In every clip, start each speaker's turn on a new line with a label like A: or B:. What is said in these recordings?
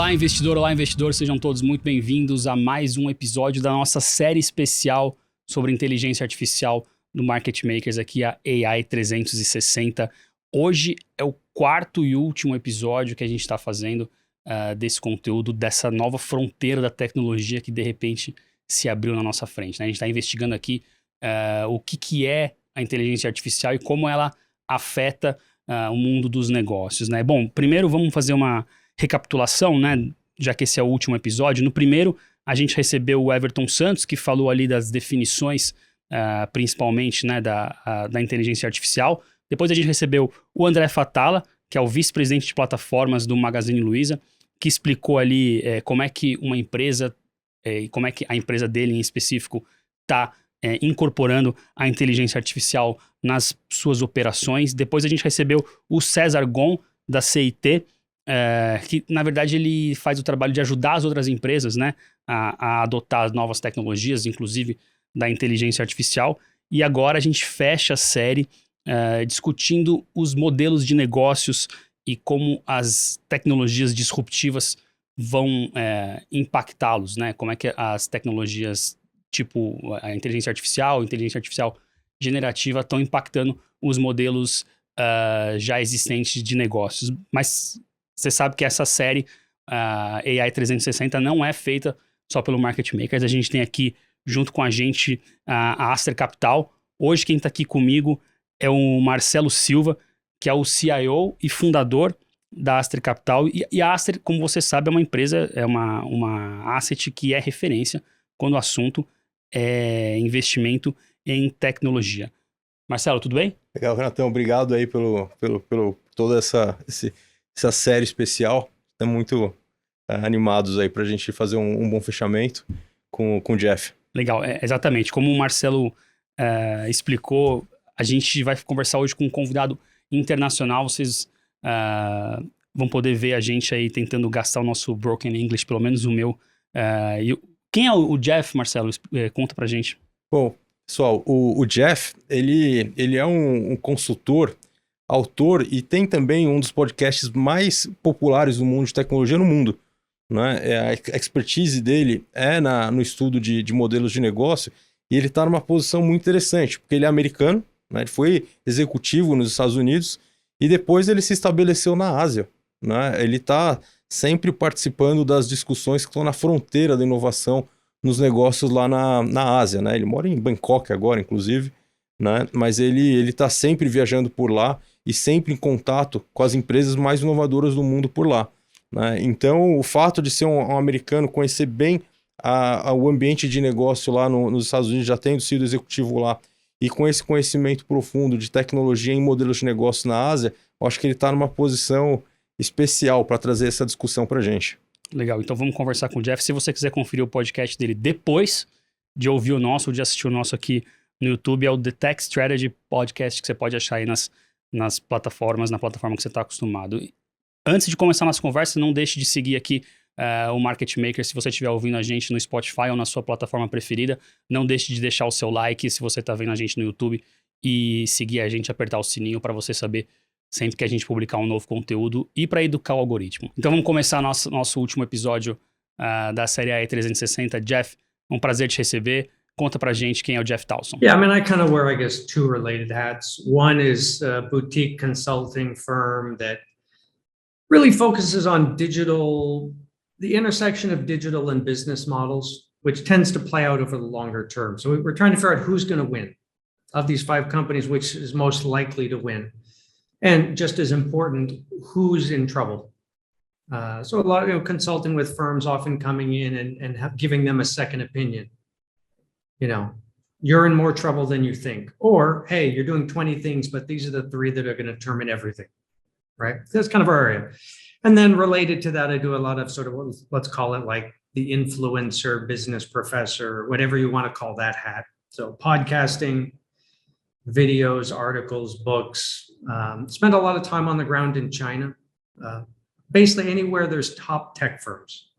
A: olá investidor, sejam todos muito bem-vindos a mais um episódio da nossa série especial sobre inteligência artificial no Market Makers, aqui a AI 360. Hoje é o quarto e último episódio que a gente está fazendo desse conteúdo, dessa nova fronteira da tecnologia que de repente se abriu na nossa frente, né? A gente está investigando aqui o que é a inteligência artificial e como ela afeta o mundo dos negócios, né? Bom, primeiro vamos fazer uma recapitulação, né? Já que esse é o último episódio. No primeiro, a gente recebeu o Everton Santos, que falou ali das definições, principalmente, né, da inteligência artificial. Depois a gente recebeu o André Fatala, que é o vice-presidente de plataformas do Magazine Luiza, que explicou ali como é que uma empresa, e como é que a empresa dele em específico está incorporando a inteligência artificial nas suas operações. Depois a gente recebeu o César Gon, da CIT, que na verdade ele faz o trabalho de ajudar as outras empresas, né, a adotar as novas tecnologias, inclusive da inteligência artificial. E agora a gente fecha a série discutindo os modelos de negócios e como as tecnologias disruptivas vão impactá-los, né? Como é que as tecnologias tipo a inteligência artificial generativa estão impactando os modelos já existentes de negócios. Mas você sabe que essa série, AI 360, não é feita só pelo Market Makers. A gente tem aqui, junto com a gente, a Aster Capital. Hoje, quem está aqui comigo é o Marcelo Silva, que é o CIO e fundador da Aster Capital. E a Aster, como você sabe, é uma empresa, é uma asset que é referência quando o assunto é investimento em tecnologia. Marcelo, tudo bem?
B: Legal, Renatão. Obrigado aí pelo toda essa série especial. Estamos muito animados aí para a gente fazer um bom fechamento com o Jeff.
A: Legal, exatamente. Como o Marcelo explicou, a gente vai conversar hoje com um convidado internacional. Vocês vão poder ver a gente aí tentando gastar o nosso broken English, pelo menos o meu. Quem é o Jeff, Marcelo? Conta pra gente.
B: Bom, pessoal, o Jeff, ele é um consultor, autor, e tem também um dos podcasts mais populares do mundo de tecnologia no mundo, né? A expertise dele no estudo de modelos de negócio, e ele está numa posição muito interessante, porque ele é americano, né? Ele foi executivo nos Estados Unidos e depois ele se estabeleceu na Ásia, né? Ele está sempre participando das discussões que estão na fronteira da inovação nos negócios lá na Ásia, né? Ele mora em Bangkok agora, inclusive, né? Mas ele está sempre viajando por lá e sempre em contato com as empresas mais inovadoras do mundo por lá, né? Então, o fato de ser um americano, conhecer bem o ambiente de negócio lá nos Estados Unidos, já tendo sido executivo lá, e com esse conhecimento profundo de tecnologia em modelos de negócio na Ásia, eu acho que ele está numa posição especial para trazer essa discussão para a gente.
A: Legal, então vamos conversar com o Jeff. Se você quiser conferir o podcast dele depois de ouvir o nosso, ou de assistir o nosso aqui no YouTube, é o The Tech Strategy Podcast, que você pode achar aí nas plataformas, na plataforma que você está acostumado. Antes de começar a nossa conversa, não deixe de seguir aqui o Market Maker, se você estiver ouvindo a gente no Spotify ou na sua plataforma preferida. Não deixe de deixar o seu like se você está vendo a gente no YouTube e seguir a gente, apertar o sininho para você saber sempre que a gente publicar um novo conteúdo e para educar o algoritmo. Então vamos começar nosso último episódio da série AI 360. Jeff, um prazer te receber. Conta pra gente quem é o Jeff Towson.
C: Yeah, I mean, I kind of wear, I guess, two related hats. One is a boutique consulting firm that really focuses on the intersection of digital and business models, which tends to play out over the longer term. So we're trying to figure out who's going to win of these 5 companies, which is most likely to win. And just as important, who's in trouble. So a lot of consulting with firms often coming in and giving them a second opinion. You're in more trouble than you think. Or, hey, you're doing 20 things, but these are the 3 that are going to determine everything, right? That's kind of our area. And then related to that, I do a lot of sort of, let's call it like the influencer, business professor, whatever you want to call that hat. So podcasting, videos, articles, books, spend a lot of time on the ground in China, basically anywhere there's top tech firms.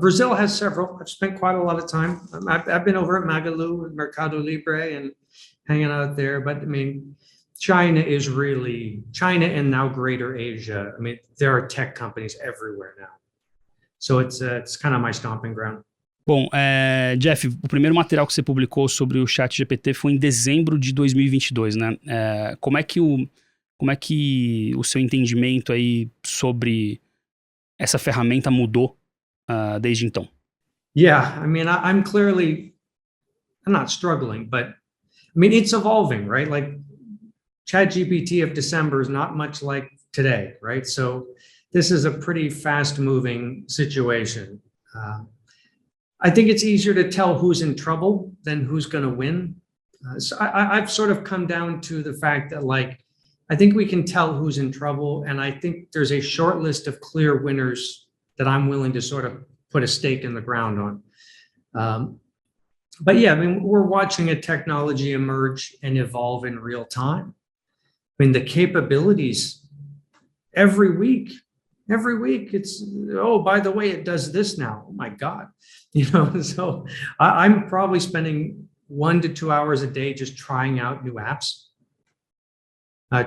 C: Brazil has several. I've spent quite a lot of time. I've been over at Magalu and Mercado Libre and hanging out there. But I mean, China and now greater Asia. I mean, there are tech companies everywhere now. So it's kind of my stomping ground.
A: Bom, Jeff, o primeiro material que você publicou sobre o ChatGPT foi em dezembro de 2022, né? Como é que o seu entendimento aí sobre essa ferramenta mudou desde então?
C: Yeah, I mean, I'm not struggling, but I mean, it's evolving, right? Like ChatGPT of December is not much like today, right? So this is a pretty fast-moving situation. I think it's easier to tell who's in trouble than who's going to win. So I've sort of come down to the fact that, like, I think we can tell who's in trouble, and I think there's a short list of clear winners that I'm willing to sort of put a stake in the ground on. But yeah, I mean, we're watching a technology emerge and evolve in real time. I mean, the capabilities every week it's, oh, by the way, it does this now. Oh my God. So I'm probably spending 1 to 2 hours a day just trying out new apps,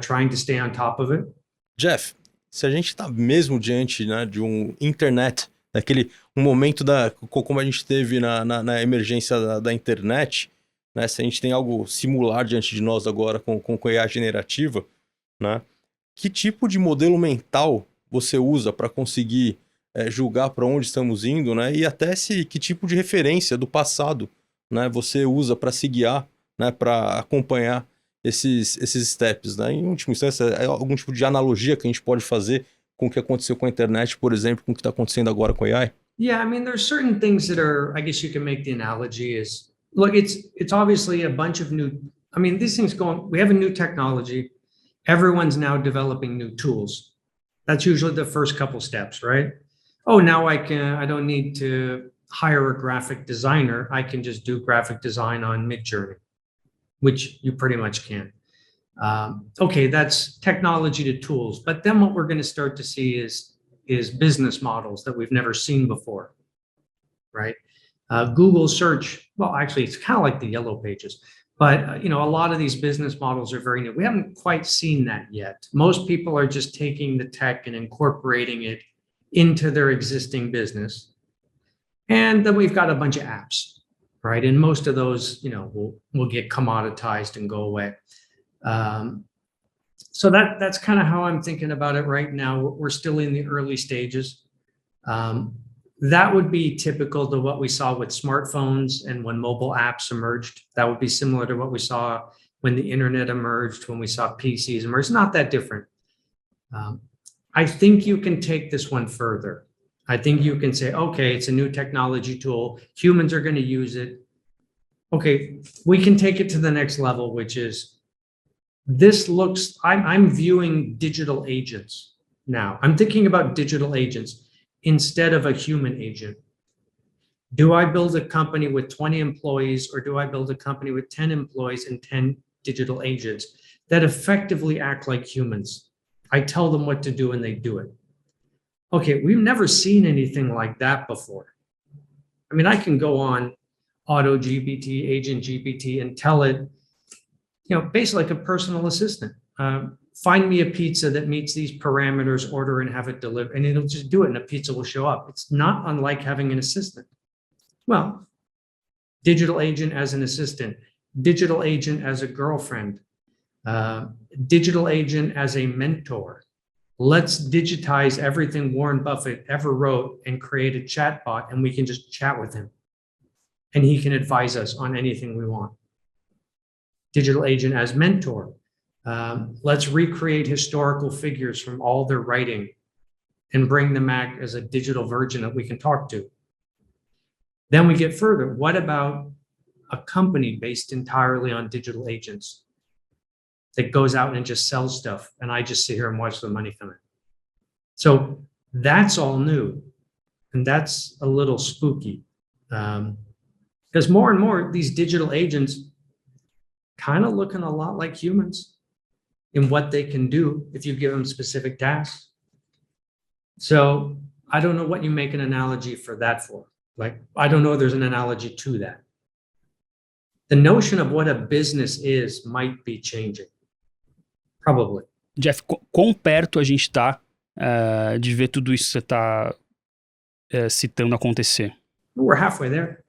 C: trying to stay on top of it.
B: Jeff, se a gente está mesmo diante, né, de um internet, um momento como a gente teve na emergência da internet, né, se a gente tem algo similar diante de nós agora com a IA generativa, né, que tipo de modelo mental você usa para conseguir julgar para onde estamos indo, né, e até que tipo de referência do passado, né, você usa para se guiar, né, para acompanhar esses steps, né? Em última instância, é algum tipo de analogia que a gente pode fazer com o que aconteceu com a internet, por exemplo, com o que está acontecendo agora com a AI?
C: Yeah, I mean, there's certain things that are, I guess you can make the analogy is, look, it's obviously a bunch of new, I mean, these things we have a new technology. Everyone's now developing new tools. That's usually the first couple steps, right? Oh, now I don't need to hire a graphic designer. I can just do graphic design on Midjourney, which you pretty much can. Okay, that's technology to tools. But then what we're going to start to see is business models that we've never seen before, right? Google search, well, actually, it's kind of like the yellow pages. But a lot of these business models are very new. We haven't quite seen that yet. Most people are just taking the tech and incorporating it into their existing business. And then we've got a bunch of apps, right? And most of those, will get commoditized and go away. So that's kind of how I'm thinking about it right now. We're still in the early stages. That would be typical to what we saw with smartphones and when mobile apps emerged. That would be similar to what we saw when the internet emerged, when we saw PCs emerge. Not that different. I think you can take this one further. I think you can say, okay, it's a new technology tool. Humans are going to use it. Okay, we can take it to the next level, which is I'm viewing digital agents now. I'm thinking about digital agents instead of a human agent. Do I build a company with 20 employees or do I build a company with 10 employees and 10 digital agents that effectively act like humans? I tell them what to do and they do it. Okay, we've never seen anything like that before. I mean, I can go on Auto GPT, Agent GPT, and tell it, basically like a personal assistant. Find me a pizza that meets these parameters, order and have it delivered, and it'll just do it and a pizza will show up. It's not unlike having an assistant. Well, digital agent as an assistant, digital agent as a girlfriend, digital agent as a mentor. Let's digitize everything Warren Buffett ever wrote and create a chat bot, and we can just chat with him. And he can advise us on anything we want. Digital agent as mentor. Let's recreate historical figures from all their writing and bring them back as a digital version that we can talk to. Then we get further. What about a company based entirely on digital agents that goes out and just sells stuff, and I just sit here and watch the money come in? So that's all new, and that's a little spooky. Because more and more, these digital agents kind of looking a lot like humans in what they can do if you give them specific tasks. So I don't know what you make an analogy for that for. Like, I don't know if there's an analogy to that. The notion of what a business is might be changing. Probably.
A: Jeff, quão perto a gente está de ver tudo isso que você está citando acontecer?
C: We're halfway there.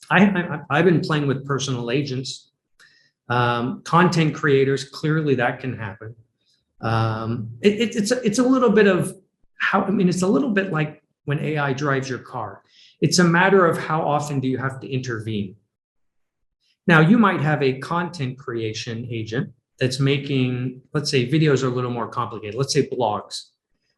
C: I've been playing with personal agents, content creators. Clearly, that can happen. It's a little bit of it's a little bit like when AI drives your car. It's a matter of how often do you have to intervene. Now, you might have a content creation agent that's making, let's say, videos are a little more complicated. Let's say blogs,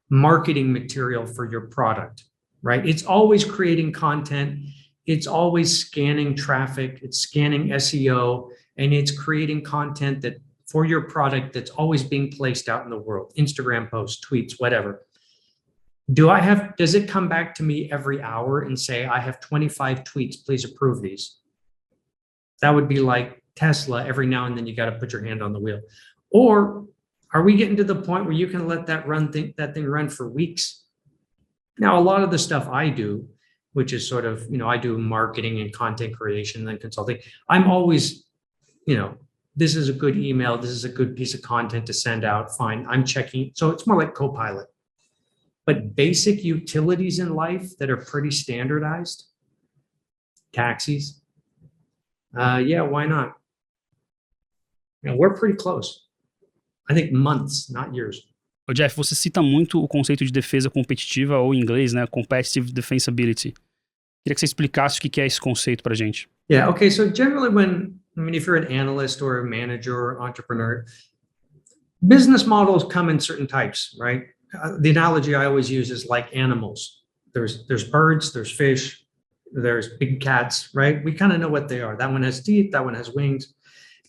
C: marketing material for your product, right? It's always creating content. It's always scanning traffic. It's scanning SEO, and it's creating content that for your product that's always being placed out in the world, Instagram posts, tweets, whatever. Does it come back to me every hour and say, I have 25 tweets, please approve these? That would be like Tesla. Every now and then you got to put your hand on the wheel. Or are we getting to the point where you can let that thing run for weeks? Now, a lot of the stuff I do, which is sort of, I do marketing and content creation and then consulting. I'm always, this is a good email. This is a good piece of content to send out. Fine. I'm checking. So it's more like Copilot. But basic utilities in life that are pretty standardized, taxis, yeah, why not? We're pretty close. I think months, not years.
A: Ô Jeff, você cita muito o conceito de defesa competitiva, ou em inglês, né, competitive defensibility. Queria que você explicasse o que é esse conceito pra gente.
C: Yeah, okay, so generally if you're an analyst or a manager or entrepreneur, business models come in certain types, right? The analogy I always use is like animals. There's birds, there's fish, there's big cats, right? We kind of know what they are. That one has teeth, that one has wings.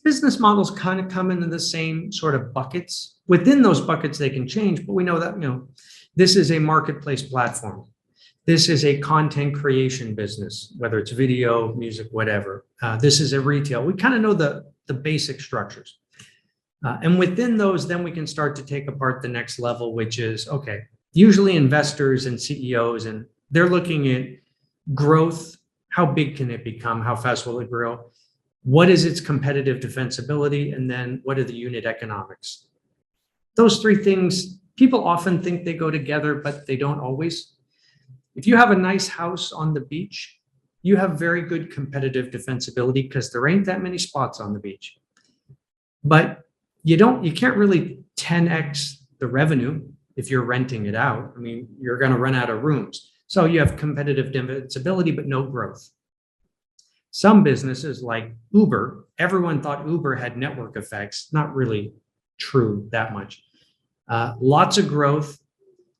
C: Business models kind of come into the same sort of buckets. Within those buckets, they can change, but we know that, this is a marketplace platform. This is a content creation business, whether it's video, music, whatever. This is a retail. We kind of know the basic structures. And within those, then we can start to take apart the next level, which is, okay, usually investors and CEOs, and they're looking at growth. How big can it become? How fast will it grow? What is its competitive defensibility? And then what are the unit economics? Those three things, people often think they go together, but they don't always. If you have a nice house on the beach, you have very good competitive defensibility because there ain't that many spots on the beach. But you can't really 10x the revenue if you're renting it out. I mean, you're going to run out of rooms. So you have competitive defensibility, but no growth. Some businesses like Uber, everyone thought Uber had network effects. Not really true that much. Lots of growth,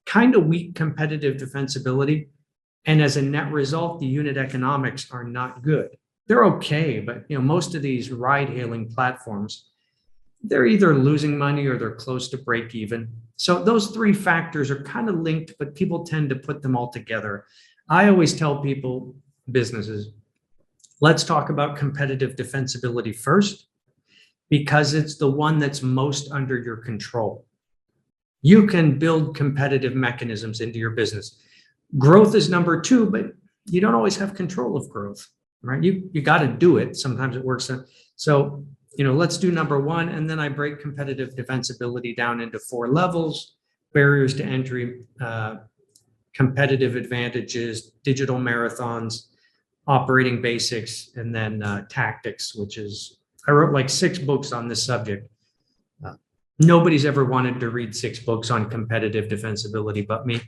C: kind of weak competitive defensibility. And as a net result, the unit economics are not good. They're okay, but most of these ride-hailing platforms, they're either losing money or they're close to break even. So those three factors are kind of linked, but people tend to put them all together. I always tell people, businesses, let's talk about competitive defensibility first, because it's the one that's most under your control. You can build competitive mechanisms into your business. Growth is number two, but you don't always have control of growth, right? You got to do it. Sometimes it works. So, let's do number one. And then I break competitive defensibility down into 4 levels: barriers to entry, competitive advantages, digital marathons, operating basics, and then tactics, which is, I wrote like 6 books on this subject. Nobody's ever wanted to read 6 books on competitive defensibility but me.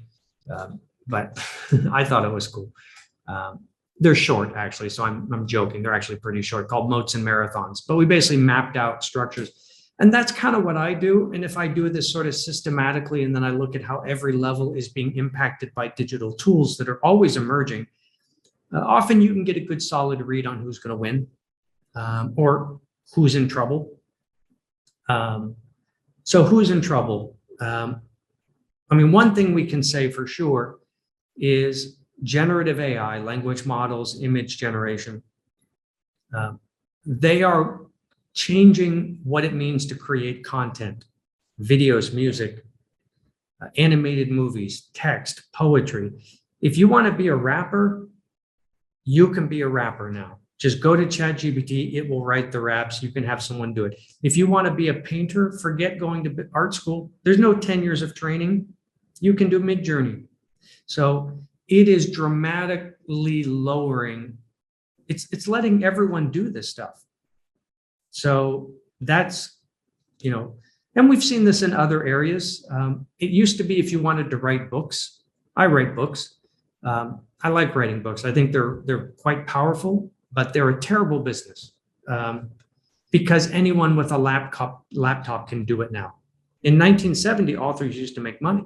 C: But I thought it was cool. They're short, actually, so I'm joking. They're actually pretty short, called Moats and Marathons. But we basically mapped out structures. And that's kind of what I do. And if I do this sort of systematically, and then I look at how every level is being impacted by digital tools that are always emerging, often you can get a good solid read on who's going to win or who's in trouble. So who's in trouble? One thing we can say for sure is generative AI, language models, image generation. They are changing what it means to create content, videos, music, animated movies, text, poetry. If you want to be a rapper, you can be a rapper now. Just go to ChatGPT, it will write the raps. You can have someone do it. If you want to be a painter, forget going to art school. There's no 10 years of training. You can do Midjourney. So it is dramatically lowering. It's letting everyone do this stuff. So that's, and we've seen this in other areas. It used to be if you wanted to write books. I write books. I like writing books. I think they're quite powerful, but they're a terrible business because anyone with a laptop can do it now. In 1970, authors used to make money.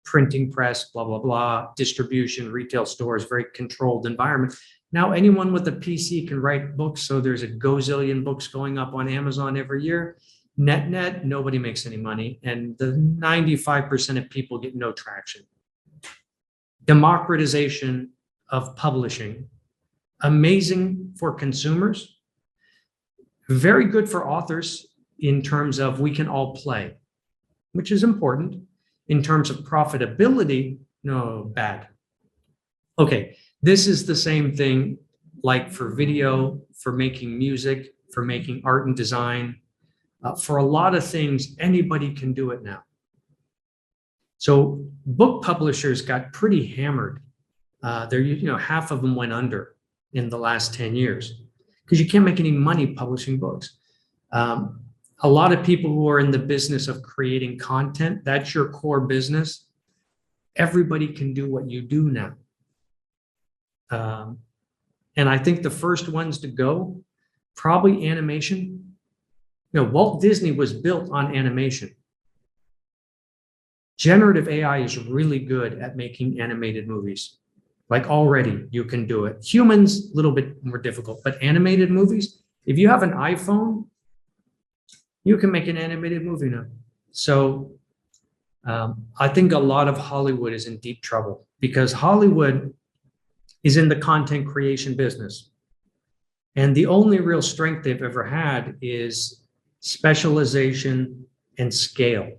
C: Printing press, blah, blah, blah, distribution, retail stores, very controlled environment. Now anyone with a PC can write books. So there's a gazillion books going up on Amazon every year. Net, nobody makes any money. And the 95% of people get no traction. Democratization of publishing, amazing for consumers, very good for authors in terms of we can all play, which is important. In terms of profitability, no, bad. Okay, this is the same thing like for video, for making music, for making art and design. For a lot of things, anybody can do it now. So book publishers got pretty hammered. Half of them went under in the last 10 years because you can't make any money publishing books. A lot of people who are in the business of creating content, that's your core business. Everybody can do what you do now. And I think the first ones to go, probably animation. Walt Disney was built on animation. Generative AI is really good at making animated movies. Like already you can do it. Humans, a little bit more difficult, but animated movies, if you have an iPhone, you can make an animated movie now. So I think a lot of Hollywood is in deep trouble because Hollywood is in the content creation business. And the only real strength they've ever had is specialization and scale.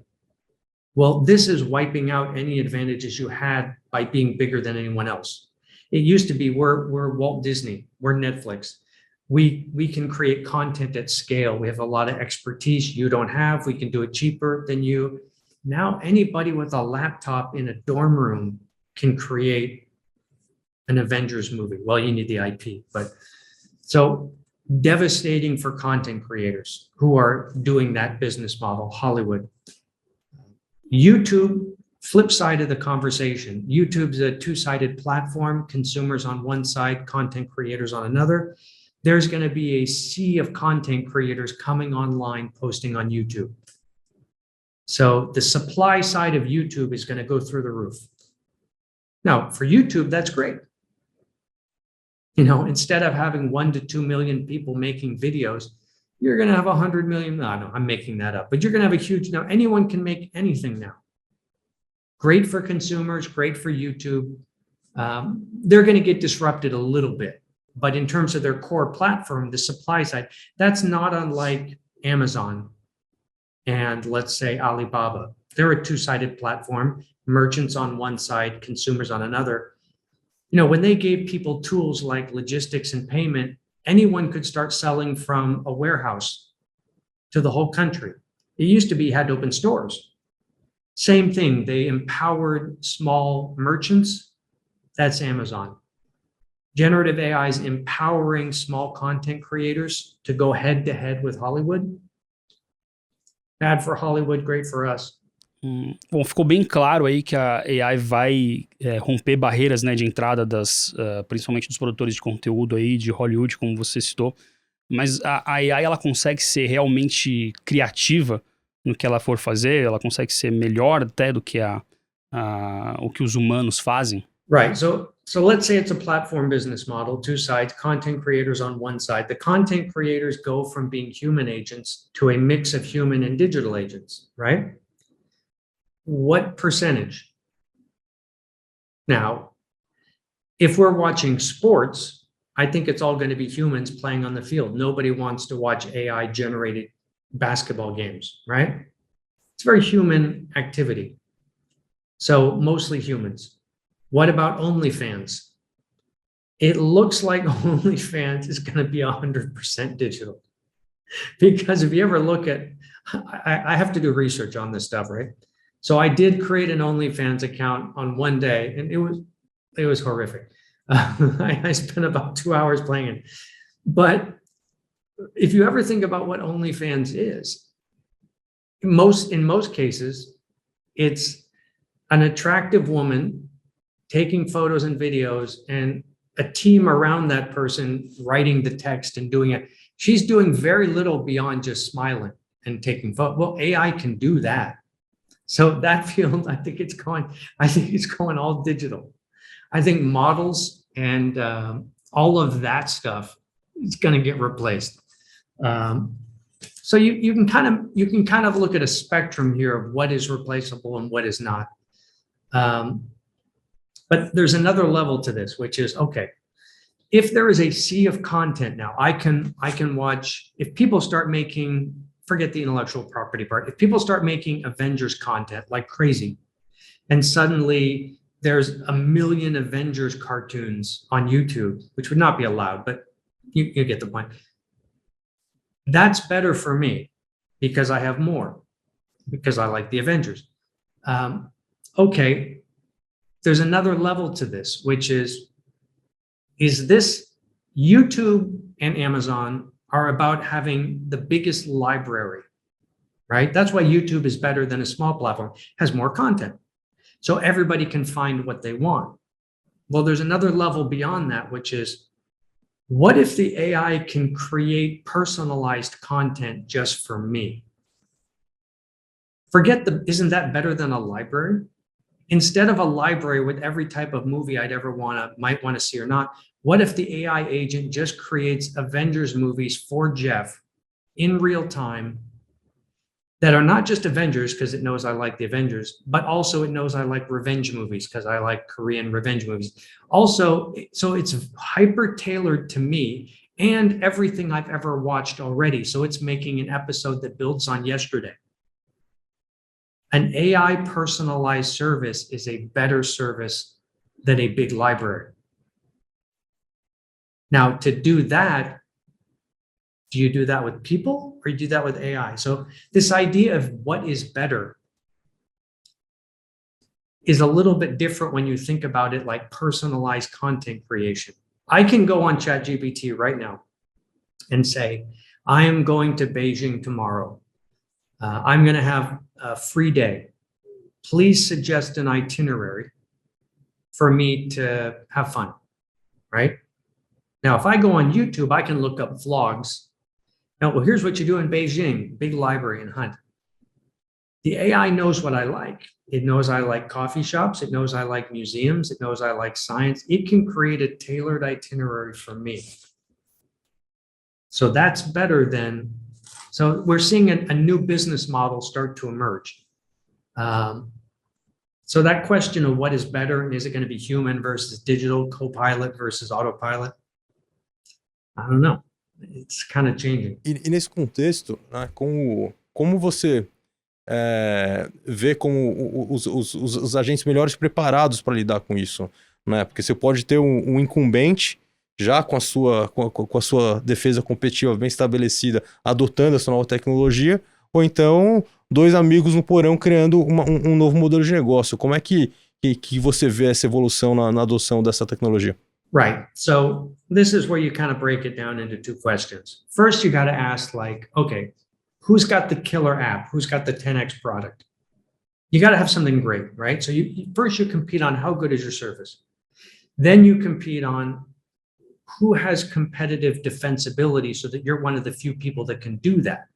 C: Well, this is wiping out any advantages you had by being bigger than anyone else. It used to be we're Walt Disney, we're Netflix. We can create content at scale. We have a lot of expertise you don't have. We can do it cheaper than you. Now anybody with a laptop in a dorm room can create an Avengers movie. Well, you need the IP, but so devastating for content creators who are doing that business model, Hollywood. YouTube, flip side of the conversation. YouTube's a two-sided platform, consumers on one side, content creators on another. There's going to be a sea of content creators coming online, posting on YouTube. So the supply side of YouTube is going to go through the roof. Now, for YouTube, that's great. Instead of having 1 to 2 million people making videos, you're going to have 100 million. No, I'm making that up, but you're going to have a huge, now anyone can make anything now. Great for consumers, great for YouTube. They're going to get disrupted a little bit. But in terms of their core platform, the supply side, that's not unlike Amazon and let's say Alibaba. They're a two-sided platform, merchants on one side, consumers on another. When they gave people tools like logistics and payment, anyone could start selling from a warehouse to the whole country. It used to be you had to open stores. Same thing, they empowered small merchants. That's Amazon. Generative AI is empowering small content creators to go head to head with Hollywood. Bad for Hollywood, great for us.
A: Bom, ficou bem claro aí que a AI vai romper barreiras, né, de entrada principalmente dos produtores de conteúdo aí de Hollywood, como você citou. Mas a AI, ela consegue ser realmente criativa no que ela for fazer? Ela consegue ser melhor até do que o que os humanos fazem?
C: Right. So let's say it's a platform business model, two sides, content creators on one side. The content creators go from being human agents to a mix of human and digital agents, right? What percentage? Now, if we're watching sports, I think it's all going to be humans playing on the field. Nobody wants to watch AI generated basketball games, right? It's very human activity. So mostly humans. What about OnlyFans? It looks like OnlyFans is going to be 100% digital. Because if you ever look at, I have to do research on this stuff, right? So I did create an OnlyFans account on one day, and It was horrific. I spent about 2 hours playing it. But if you ever think about what OnlyFans is, in most cases, it's an attractive woman taking photos and videos and a team around that person writing the text and doing it. She's doing very little beyond just smiling and taking photos. Well, AI can do that. So that field, I think it's going all digital. I think models and all of that stuff is going to get replaced. So you can kind of look at a spectrum here of what is replaceable and what is not. But there's another level to this, which is, okay, if there is a sea of content now, I can watch, if people start making, forget the intellectual property part, if people start making Avengers content like crazy, and suddenly there's 1 million Avengers cartoons on YouTube, which would not be allowed, but you get the point. That's better for me because I have more, because I like the Avengers. Okay, there's another level to this, which is this YouTube and Amazon are about having the biggest library, right? That's why YouTube is better than a small platform, has more content. So everybody can find what they want. Well, there's another level beyond that, which is, what if the AI can create personalized content just for me? Isn't that better than a library? Instead of a library with every type of movie I'd ever might want to see or not, what if the AI agent just creates Avengers movies for Jeff in real time that are not just Avengers because it knows I like the Avengers, but also it knows I like revenge movies because I like Korean revenge movies. Also, so it's hyper tailored to me and everything I've ever watched already. So it's making an episode that builds on yesterday. An AI personalized service is a better service than a big library. Now, to do that, do you do that with people or do you do that with AI? So this idea of what is better is a little bit different when you think about it like personalized content creation. I can go on ChatGPT right now and say, I am going to Beijing tomorrow. I'm going to have a free day. Please suggest an itinerary for me to have fun, right? Now, if I go on YouTube, I can look up vlogs. Now, well, here's what you do in Beijing, big library and hunt. The AI knows what I like. It knows I like coffee shops. It knows I like museums. It knows I like science. It can create a tailored itinerary for me. So that's better than, so we're seeing a new business model start to emerge. So that question of what is better, and is it going to be human versus digital, co-pilot versus autopilot? I don't know. It's kind of changing.
B: E nesse contexto, né, como você vê como os agentes melhores preparados para lidar com isso, né? Porque você pode ter um incumbente já com a sua defesa competitiva bem estabelecida, adotando essa nova tecnologia, ou então 2 amigos no porão criando um novo modelo de negócio. Como é que você vê essa evolução na adoção dessa tecnologia?
C: Right. So this is where you kind of break it down into 2 questions. First, you got to ask like, okay, who's got the killer app? Who's got the 10x product? You got to have something great, right? So first you compete on how good is your service. Then you compete on who has competitive defensibility so that you're one of the few people that can do that.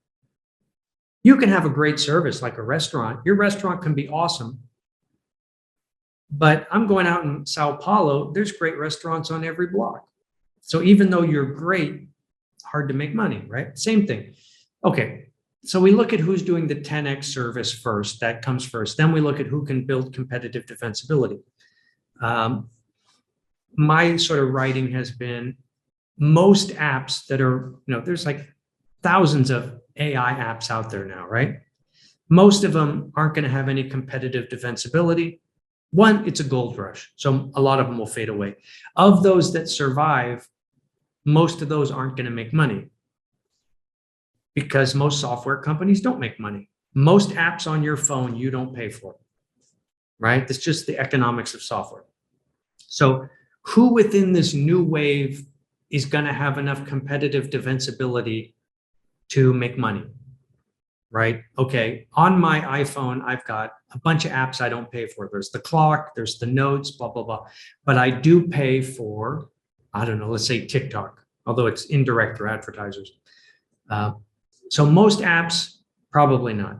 C: You can have a great service like a restaurant. Your restaurant can be awesome. But I'm going out in Sao Paulo, there's great restaurants on every block. So even though you're great, hard to make money, right? Same thing. Okay, so we look at who's doing the 10x service first. That comes first. Then we look at who can build competitive defensibility. My sort of writing has been most apps that are, there's like thousands of AI apps out there now, right? Most of them aren't going to have any competitive defensibility. One, it's a gold rush. So a lot of them will fade away. Of those that survive, most of those aren't going to make money because most software companies don't make money. Most apps on your phone, you don't pay for, right? That's just the economics of software. So who within this new wave is going to have enough competitive defensibility to make money, right? Okay, on my iPhone, I've got a bunch of apps I don't pay for. There's the clock, there's the notes, blah, blah, blah. But I do pay for, I don't know, let's say TikTok, although it's indirect for advertisers. So most apps, probably not.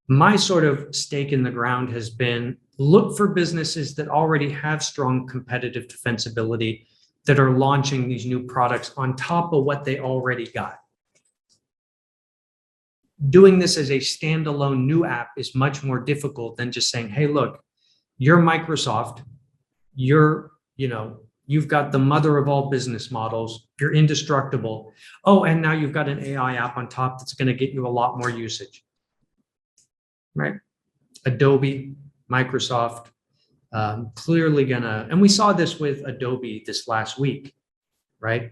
C: My sort of stake in the ground has been look for businesses that already have strong competitive defensibility that are launching these new products on top of what they already got. Doing this as a standalone new app is much more difficult than just saying, hey, look, you're Microsoft, you've got the mother of all business models, you're indestructible. Oh, and now you've got an AI app on top that's going to get you a lot more usage, right? Adobe, Microsoft, clearly gonna, and we saw this with Adobe this last week, right?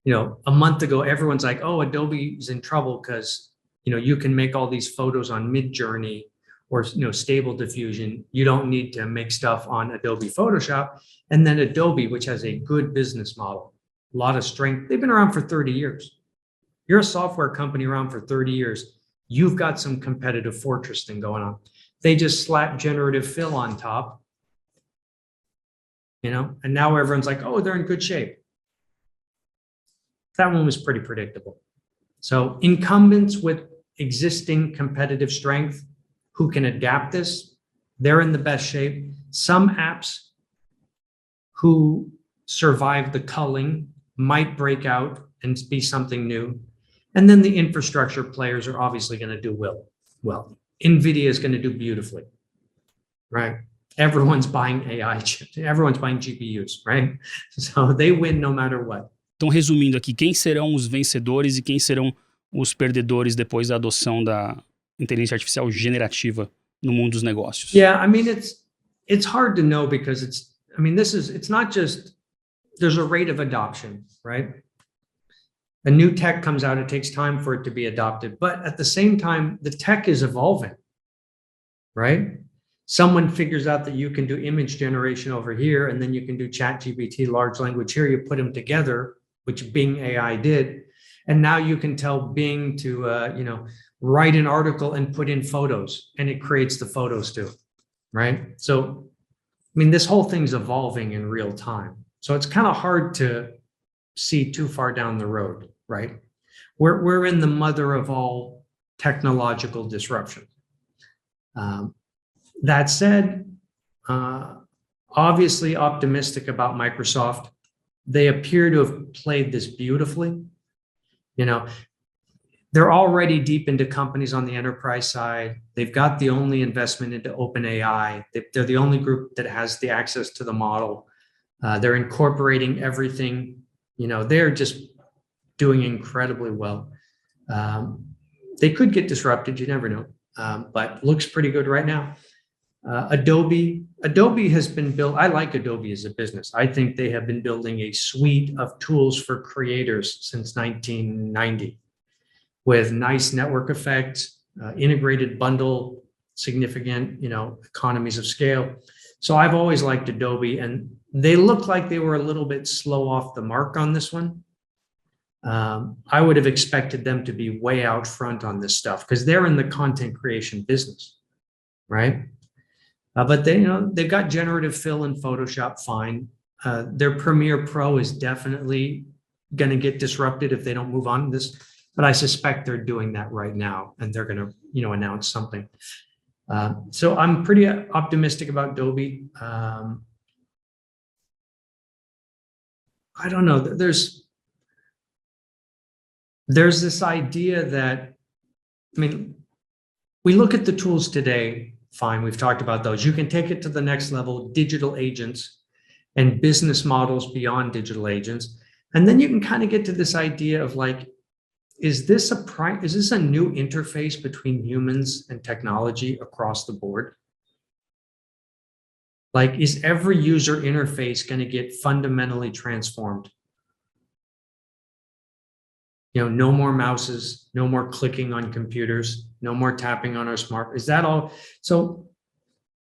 C: A month ago, everyone's like, oh, Adobe is in trouble because, you can make all these photos on Midjourney or, Stable Diffusion. You don't need to make stuff on Adobe Photoshop. And then Adobe, which has a good business model, a lot of strength. They've been around for 30 years. You're a software company around for 30 years. You've got some competitive fortress thing going on. They just slap generative fill on top, and now everyone's like, oh, they're in good shape. That one was pretty predictable. So incumbents with existing competitive strength who can adapt this, they're in the best shape. Some apps who survive the culling might break out and be something new. And then the infrastructure players are obviously going to do well. NVIDIA is going to do beautifully, right? Everyone's buying AI chips, everyone's buying GPUs, right? So they win no matter what.
A: Então, resumindo aqui, quem serão os vencedores e quem serão os perdedores depois da adoção da inteligência artificial generativa no mundo dos negócios?
C: Yeah, I mean, it's hard to know because it's not just, there's a rate of adoption, right? A new tech comes out, it takes time for it to be adopted, but at the same time, the tech is evolving, right? Someone figures out that you can do image generation over here, and then you can do ChatGPT, large language here, you put them together, which Bing AI did, and now you can tell Bing to, write an article and put in photos, and it creates the photos too, right? So, this whole thing's evolving in real time. So it's kind of hard to see too far down the road, right? We're in the mother of all technological disruption. That said, obviously optimistic about Microsoft. They appear to have played this beautifully. They're already deep into companies on the enterprise side. They've got the only investment into OpenAI. They're the only group that has the access to the model. They're incorporating everything. They're just doing incredibly well. They could get disrupted, you never know, but looks pretty good right now. Adobe has been built. I like Adobe as a business. I think they have been building a suite of tools for creators since 1990 with nice network effects, integrated bundle, significant, economies of scale. So I've always liked Adobe, and they look like they were a little bit slow off the mark on this one. I would have expected them to be way out front on this stuff because they're in the content creation business, right? But they've got generative fill in Photoshop fine. Their Premiere Pro is definitely going to get disrupted if they don't move on to this. But I suspect they're doing that right now, and they're going to, announce something. So I'm pretty optimistic about Adobe. I don't know. There's this idea that, we look at the tools today, fine, we've talked about those. You can take it to the next level, digital agents and business models beyond digital agents. And then you can kind of get to this idea of like, is this a new interface between humans and technology across the board? Like, is every user interface going to get fundamentally transformed? No more mouses, no more clicking on computers, no more tapping on our smart. Is that all? So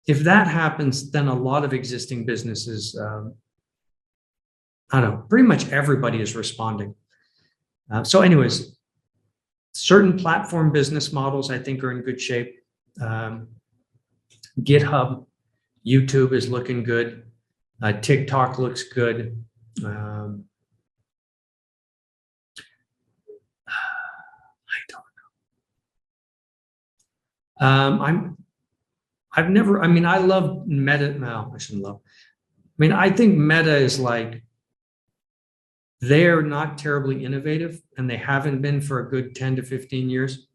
C: if that happens, then a lot of existing businesses, I don't know, pretty much everybody is responding. So anyways, certain platform business models, I think, are in good shape. GitHub, YouTube is looking good. TikTok looks good. I don't know. I love Meta. No, I shouldn't love. I mean, I think Meta is like, they're not terribly innovative, and they haven't been for a good 10 to 15 years.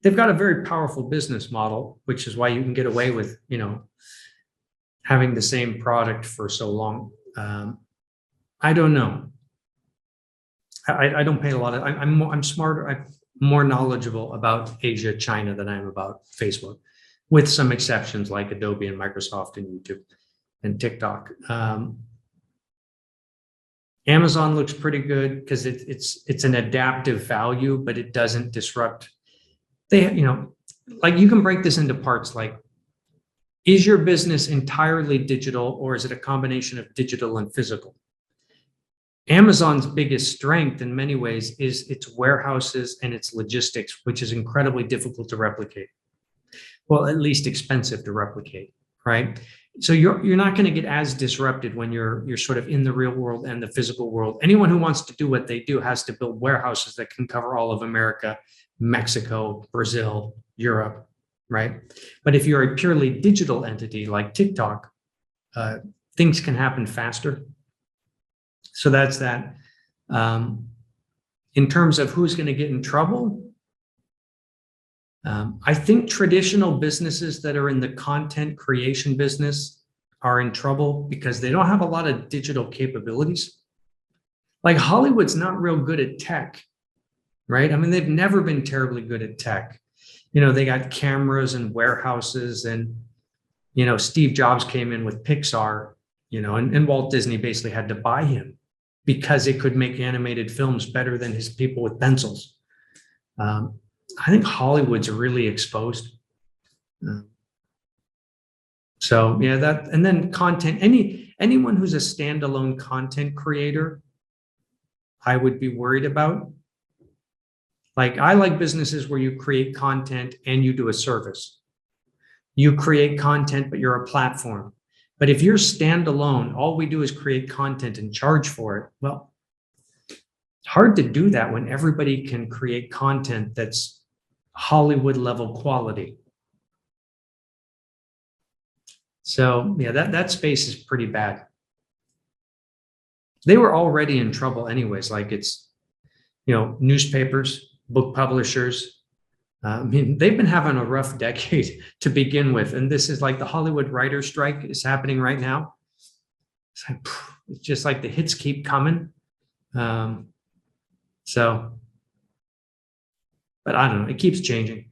C: They've got a very powerful business model, which is why you can get away with, having the same product for so long. I don't know. I don't pay a lot of, I'm smarter, I'm more knowledgeable about Asia, China than I am about Facebook, with some exceptions like Adobe and Microsoft and YouTube and TikTok. Amazon looks pretty good because it's an adaptive value, but it doesn't disrupt. Like, you can break this into parts. Like, is your business entirely digital, or is it a combination of digital and physical? Amazon's biggest strength in many ways is its warehouses and its logistics, which is incredibly difficult to replicate. Well, at least expensive to replicate, right? So you're not going to get as disrupted when you're sort of in the real world and the physical world. Anyone who wants to do what they do has to build warehouses that can cover all of America, Mexico, Brazil, Europe, right? But if you're a purely digital entity like TikTok, things can happen faster. So that's that. In terms of who's going to get in trouble, I think traditional businesses that are in the content creation business are in trouble because they don't have a lot of digital capabilities. Like, Hollywood's not real good at tech, right? I mean, they've never been terribly good at tech. They got cameras and warehouses, and, Steve Jobs came in with Pixar, and Walt Disney basically had to buy him because it could make animated films better than his people with pencils. I think Hollywood's really exposed. So yeah, that, and then content, anyone who's a standalone content creator, I would be worried about. Like, I like businesses where you create content and you do a service. You create content, but you're a platform. But if you're standalone, all we do is create content and charge for it. Well, it's hard to do that when everybody can create content that's Hollywood level quality. So yeah, that space is pretty bad. They were already in trouble anyways. Like, it's, newspapers, book publishers. I mean, they've been having a rough decade to begin with. And this is like the Hollywood writer's strike is happening right now. It's just like the hits keep coming. But I don't know, it keeps changing.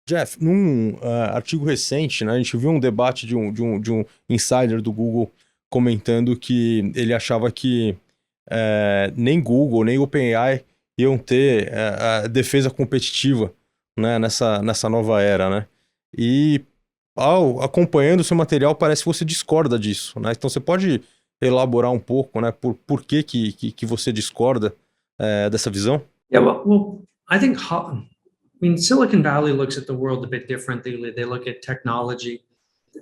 B: Jeff, num artigo recente, né, a gente viu um debate de um insider do Google comentando que ele achava que nem Google, nem OpenAI iam ter a defesa competitiva, né, nessa nova era, né? E acompanhando o seu material, parece que você discorda disso, né? Então você pode elaborar um pouco, né, por que você discorda dessa visão?
C: Yeah, well, I think, Silicon Valley looks at the world a bit differently. They look at technology.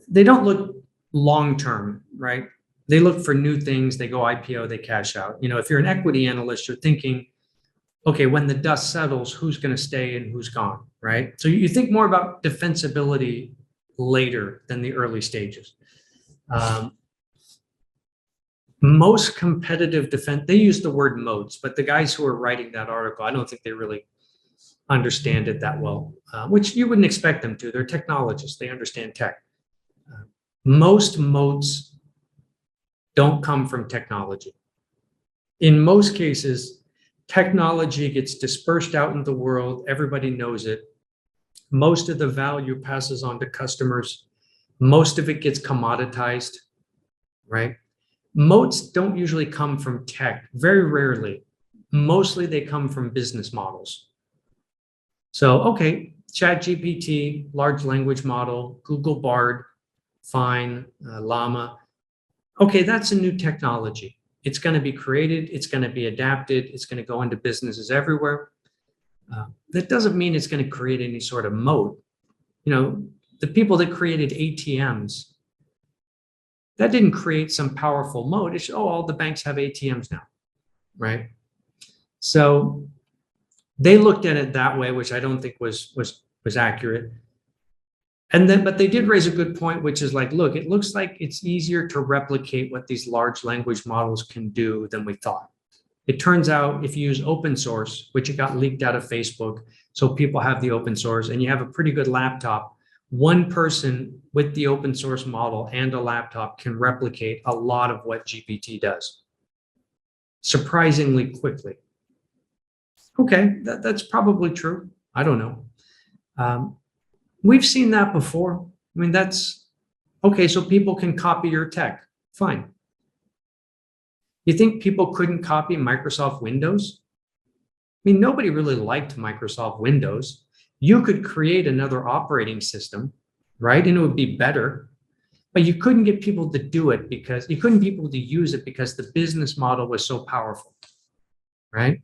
C: They don't look long-term, right? They look for new things. They go IPO, they cash out. If you're an equity analyst, you're thinking, okay, when the dust settles, who's going to stay and who's gone, right? So you think more about defensibility later than the early stages. Most competitive defense, they use the word moats, but the guys who are writing that article, I don't think they really understand it that well, which you wouldn't expect them to. They're technologists, they understand tech. Most moats don't come from technology. In most cases, technology gets dispersed out in the world, everybody knows it. Most of the value passes on to customers. Most of it gets commoditized, right? Moats don't usually come from tech, very rarely. Mostly they come from business models. So, okay, ChatGPT, large language model, Google Bard, fine, llama. Okay, that's a new technology. It's going to be created, it's going to be adapted, it's going to go into businesses everywhere. That doesn't mean it's going to create any sort of moat. You know, the people that created ATMs, that didn't create some powerful moat. It's, oh, all the banks have ATMs now, right? So they looked at it that way, which I don't think was accurate. And then, but they did raise a good point, which is like, look, it looks like it's easier to replicate what these large language models can do than we thought. It turns out if you use open source, which it got leaked out of Facebook, so people have the open source, and you have a pretty good laptop, one person with the open source model and a laptop can replicate a lot of what GPT does, surprisingly quickly. Okay, that's probably true. I don't know. We've seen that before. I mean, that's okay. So people can copy your tech. Fine. You think people couldn't copy Microsoft Windows? I mean, nobody really liked Microsoft Windows. You could create another operating system, right? And it would be better, but you couldn't get people to do it because you couldn't get people to use it because the business model was so powerful, right?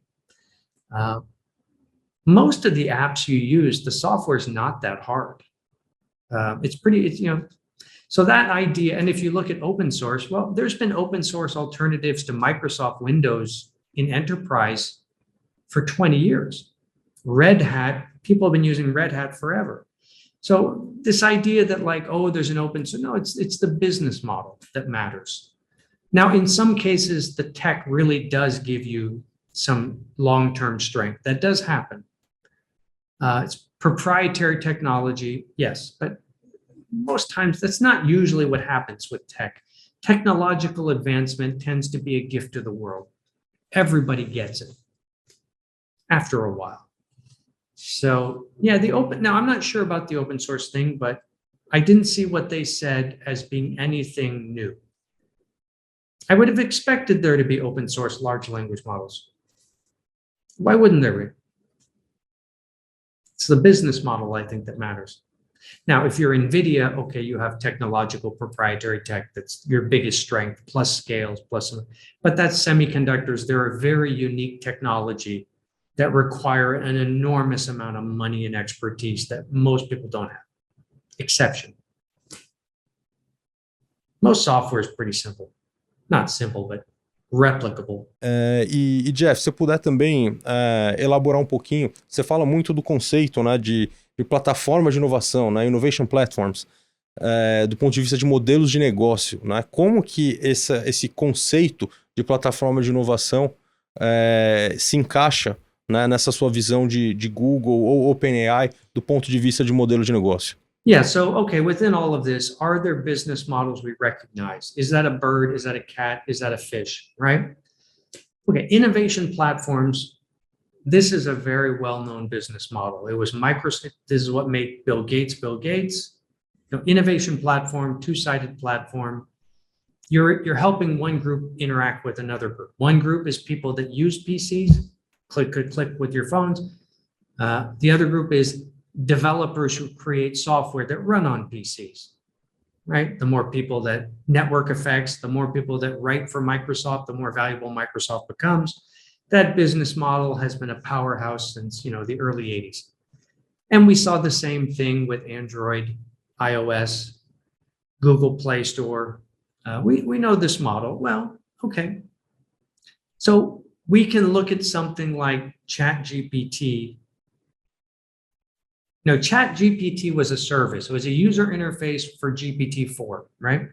C: Most of the apps you use, the software is not that hard. It's you know, so that idea, and if you look at open source, well, there's been open source alternatives to Microsoft Windows in enterprise for 20 years. Red Hat, people have been using Red Hat forever. So this idea that like, oh, there's an open source, no, it's the business model that matters. Now, in some cases, the tech really does give you some long-term strength. That does happen. It's proprietary technology, yes, but most times that's not usually what happens with tech. Technological advancement tends to be a gift to the world. Everybody gets it after a while. So yeah, now I'm not sure about the open source thing, but I didn't see what they said as being anything new. I would have expected there to be open source large language models. Why wouldn't there be? It's the business model, I think, that matters. Now, if you're NVIDIA, okay, you have technological proprietary tech. That's your biggest strength, plus scales, but that's semiconductors. They're a very unique technology that require an enormous amount of money and expertise that most people don't have. Exception. Most software is pretty simple. Not simple, but replicable.
B: E Jeff, se você puder também elaborar um pouquinho, você fala muito do conceito, né, de plataforma de inovação, né, innovation platforms, do ponto de vista de modelos de negócio, né? Como que esse conceito de plataforma de inovação se encaixa, né, nessa sua visão de Google ou OpenAI do ponto de vista de modelo de negócio?
C: Yeah, so, okay, within all of this, are there business models we recognize? Is that a bird? Is that a cat? Is that a fish, right? Okay, innovation platforms, this is a very well-known business model. It was Microsoft, this is what made Bill Gates. You know, innovation platform, two-sided platform. You're helping one group interact with another group. One group is people that use PCs, click with your phones. The other group is developers who create software that run on PCs, right? The more people that network effects, the more people that write for Microsoft, the more valuable Microsoft becomes. That business model has been a powerhouse since, you know, the early 80s. And we saw the same thing with Android, iOS, Google Play Store. We know this model. Well, okay. So we can look at something like ChatGPT. No, ChatGPT was a service. It was a user interface for GPT-4, right?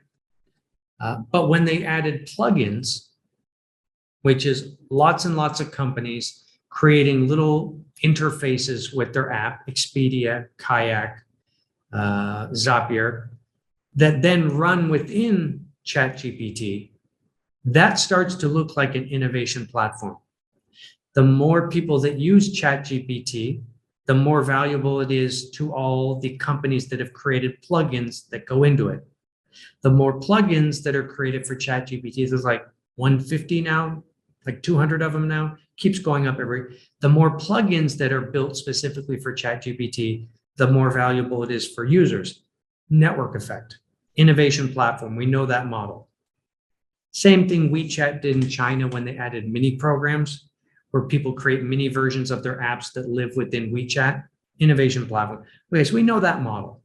C: But when they added plugins, which is lots and lots of companies creating little interfaces with their app, Expedia, Kayak, Zapier, that then run within ChatGPT, that starts to look like an innovation platform. The more people that use ChatGPT, the more valuable it is to all the companies that have created plugins that go into it. The more plugins that are created for ChatGPT, there's like 150 now, like 200 of them now, keeps going up the more plugins that are built specifically for ChatGPT, the more valuable it is for users. Network effect. innovation platform. We know that model. Same thing WeChat did in China when they added mini programs, where people create mini versions of their apps that live within WeChat. Innovation platform. Okay, so we know that model.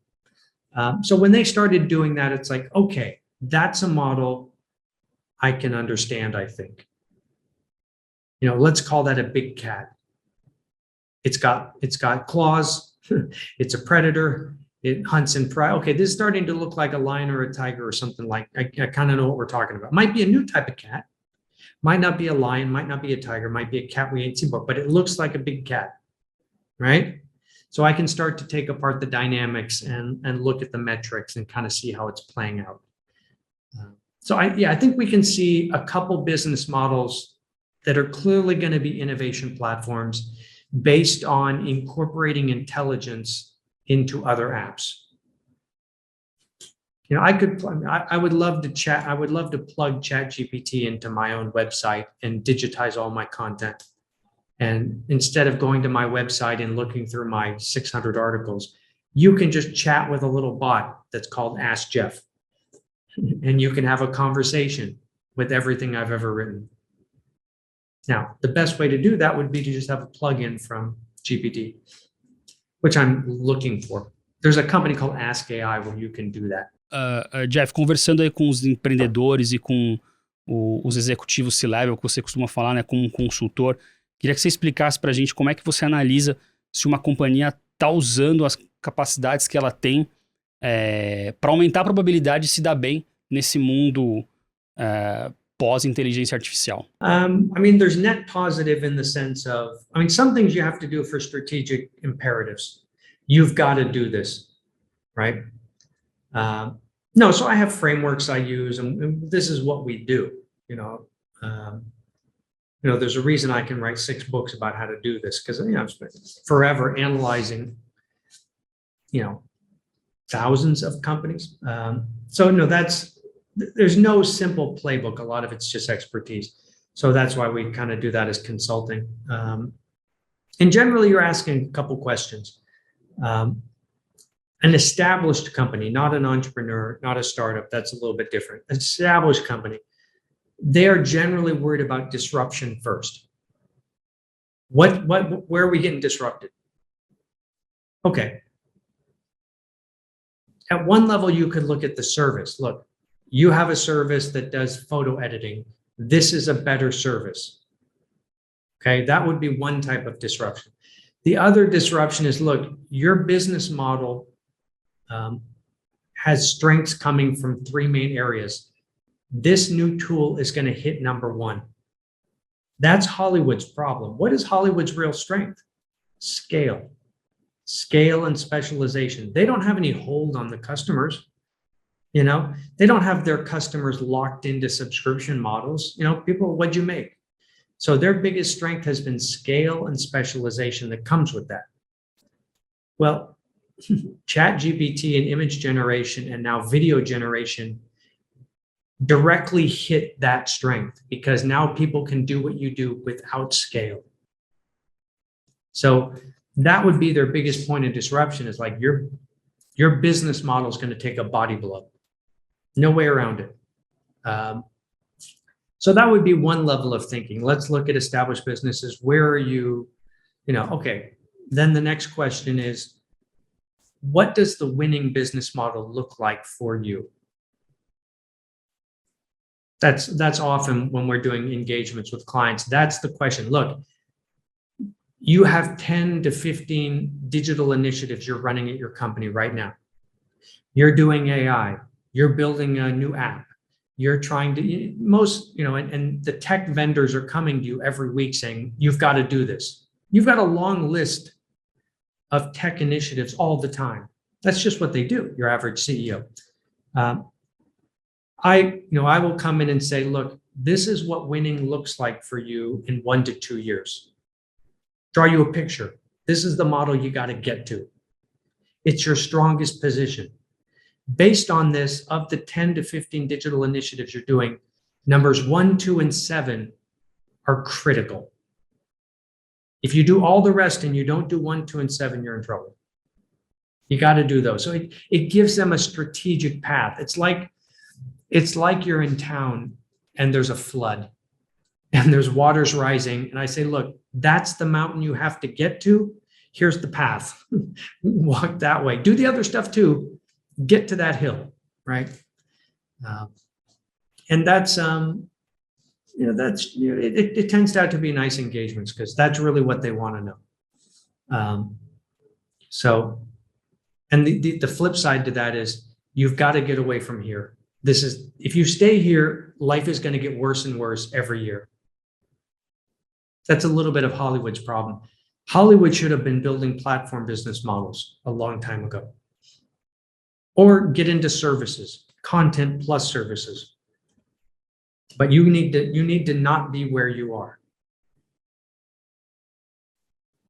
C: So when they started doing that, it's like, okay, that's a model I can understand, I think. Let's call that a big cat. It's got claws. It's a predator. It hunts and prey. Okay, this is starting to look like a lion or a tiger or something like. I kind of know what we're talking about. Might be a new type of cat. Might not be a lion. Might not be a tiger. Might be a cat we ain't seen before. But it looks like a big cat, right? So I can start to take apart the dynamics and look at the metrics and kind of see how it's playing out. So I think we can see a couple business models that are clearly going to be innovation platforms based on incorporating intelligence into other apps. I would love to chat. I would love to plug ChatGPT into my own website and digitize all my content. And instead of going to my website and looking through my 600 articles, you can just chat with a little bot that's called Ask Jeff. And you can have a conversation with everything I've ever written. Now, the best way to do that would be to just have a plugin from GPT, which I'm looking for. There's a company called Ask AI where you can do that.
A: Jeff, conversando aí com os empreendedores e com os executivos C-level, que você costuma falar, né, como um consultor, queria que você explicasse para a gente como é que você analisa se uma companhia está usando as capacidades que ela tem para aumentar a probabilidade de se dar bem nesse mundo pós-inteligência artificial.
C: There's net positive in the sense of, some things you have to do for strategic imperatives. You've got to do this, right? So I have frameworks I use, and this is what we do. There's a reason I can write 6 books about how to do this, because I've spent forever analyzing, thousands of companies. There's no simple playbook. A lot of it's just expertise. So that's why we kind of do that as consulting. And generally, you're asking a couple questions. An established company, not an entrepreneur, not a startup, that's a little bit different. An established company, they are generally worried about disruption first. Where are we getting disrupted? Okay. At one level, you could look at the service. Look, you have a service that does photo editing. This is a better service. Okay, that would be one type of disruption. The other disruption is, look, your business model has strengths coming from 3 main areas. This new tool is going to hit number 1. That's Hollywood's problem. What is Hollywood's real strength? Scale and specialization. They don't have any hold on the customers. They don't have their customers locked into subscription models. People, what'd you make? So their biggest strength has been scale and specialization that comes with that. Well, ChatGPT and image generation and now video generation directly hit that strength, because now people can do what you do without scale. So that would be their biggest point of disruption, is like your business model is going to take a body blow. No way around it. So that would be one level of thinking. Let's look at established businesses. Where are you? Okay. Then the next question is, what does the winning business model look like for you? That's often when we're doing engagements with clients. That's the question. Look, you have 10 to 15 digital initiatives you're running at your company right now. You're doing AI. You're building a new app. You're trying to, and the tech vendors are coming to you every week saying, you've got to do this. You've got a long list of tech initiatives all the time. That's just what they do, your average CEO. I will come in and say, look, this is what winning looks like for you in 1 to 2 years. Draw you a picture. This is the model you got to get to. It's your strongest position. Based on this, of the 10 to 15 digital initiatives you're doing, numbers 1, 2, and 7 are critical. If you do all the rest and you don't do 1, 2, and 7, you're in trouble. You got to do those. So it gives them a strategic path. It's like you're in town and there's a flood and there's waters rising. And I say, look, that's the mountain you have to get to. Here's the path. Walk that way. Do the other stuff too. Get to that hill, right? And that's it tends out to be nice engagements because that's really what they want to know. And the flip side to that is you've got to get away from here. If you stay here, life is going to get worse and worse every year. That's a little bit of Hollywood's problem. Hollywood should have been building platform business models a long time ago. Or get into services, content plus services. But you need to not be where you are.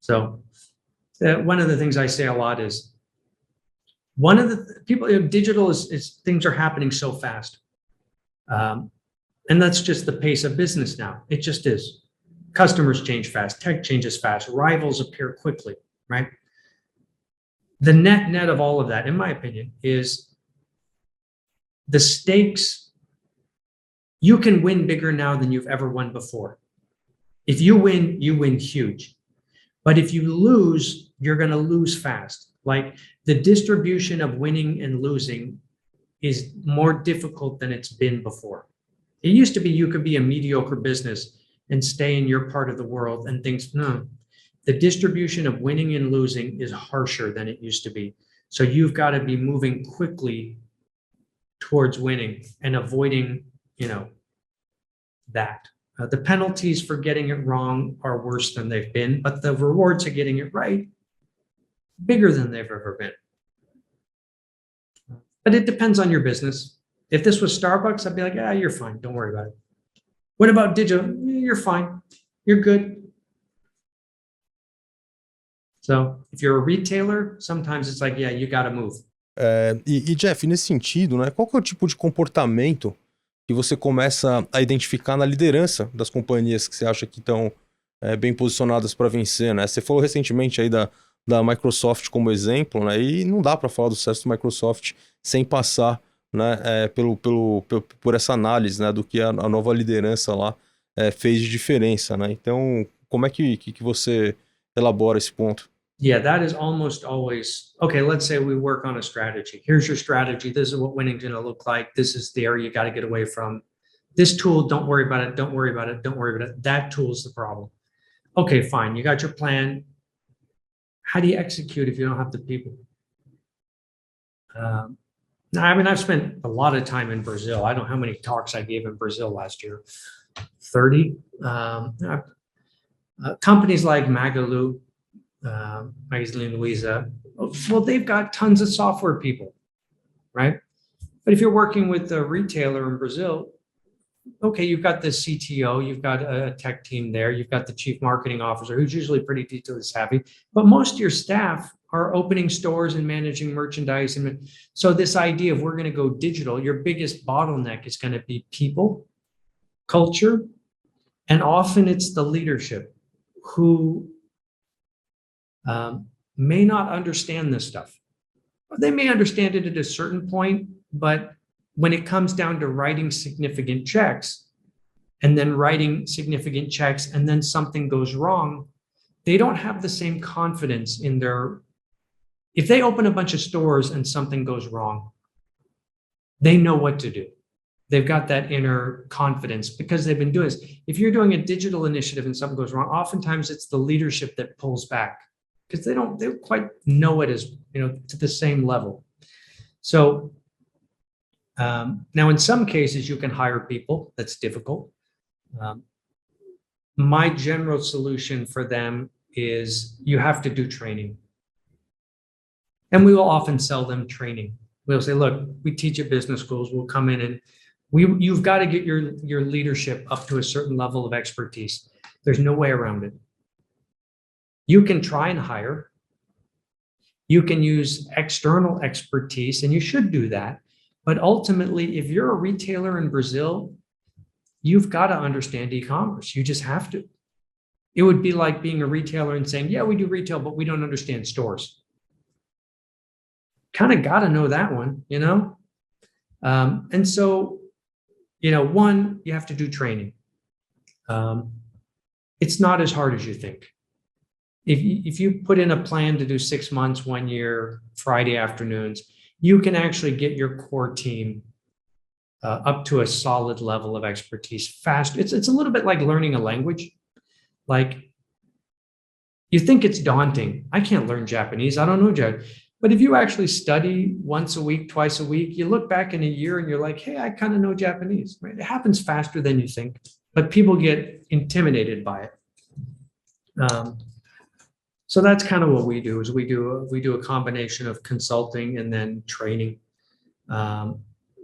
C: So one of the things I say a lot is, one of the people, digital is things are happening so fast. And that's just the pace of business now. It just is. Customers change fast, tech changes fast, rivals appear quickly, right? The net of all of that, in my opinion, is the stakes. You can win bigger now than you've ever won before. If you win huge. But if you lose, you're going to lose fast. Like the distribution of winning and losing is more difficult than it's been before. It used to be you could be a mediocre business and stay in your part of the world and things. No, the distribution of winning and losing is harsher than it used to be. So you've got to be moving quickly towards winning and avoiding, that. The penalties for getting it wrong are worse than they've been, but the rewards of getting it right, bigger than they've ever been. But it depends on your business. If this was Starbucks, I'd be like, you're fine. Don't worry about it. What about digital? You're fine. You're good. So if you're a retailer, sometimes it's like, you got to move.
B: Jeff, nesse sentido, né, qual que é o tipo de comportamento que você começa a identificar na liderança das companhias que você acha que estão bem posicionadas para vencer, né? Você falou recentemente aí da Microsoft como exemplo, né? E não dá para falar do sucesso da Microsoft sem passar, né, por essa análise, né, do que a nova liderança lá fez de diferença, né? Então, como é que você elabora esse ponto?
C: Yeah, that is almost always, okay, let's say we work on a strategy. Here's your strategy. This is what winning's going to look like. This is the area you got to get away from. This tool, don't worry about it. Don't worry about it. Don't worry about it. That tool is the problem. Okay, fine. You got your plan. How do you execute if you don't have the people? I've spent a lot of time in Brazil. I don't know how many talks I gave in Brazil last year. 30. Companies like Magalu, Magazine Luiza, well, they've got tons of software people, right? But if you're working with a retailer in Brazil, okay, you've got the CTO, you've got a tech team there, you've got the chief marketing officer, who's usually pretty digitally savvy, but most of your staff are opening stores and managing merchandise. And so this idea of we're going to go digital, your biggest bottleneck is going to be people, culture, and often it's the leadership who may not understand this stuff. They may understand it at a certain point, but when it comes down to writing significant checks and then something goes wrong, they don't have the same confidence in if they open a bunch of stores and something goes wrong, they know what to do. They've got that inner confidence because they've been doing this. If you're doing a digital initiative and something goes wrong, oftentimes it's the leadership that pulls back because they don't quite know it as, to the same level. So now in some cases you can hire people. That's difficult. My general solution for them is you have to do training. And we will often sell them training. We'll say, look, we teach at business schools. We'll come in and you've got to get your leadership up to a certain level of expertise. There's no way around it. You can try and hire. You can use external expertise, and you should do that. But ultimately, if you're a retailer in Brazil, you've got to understand e-commerce. You just have to. It would be like being a retailer and saying, yeah, we do retail, but we don't understand stores. kind of got to know that one, you know? And so, you know, one, you have to do training. It's not as hard as you think. If you put in a plan to do 6 months, 1 year, Friday afternoons, you can actually get your core team up to a solid level of expertise fast. It's a little bit like learning a language. Like, you think it's daunting. I can't learn Japanese. I don't know Japanese. But if you actually study once a week, twice a week, you look back in a year and you're like, hey, I kind of know Japanese. Right? It happens faster than you think, but people get intimidated by it. So that's kind of what we do. Is we do a combination of consulting and then training,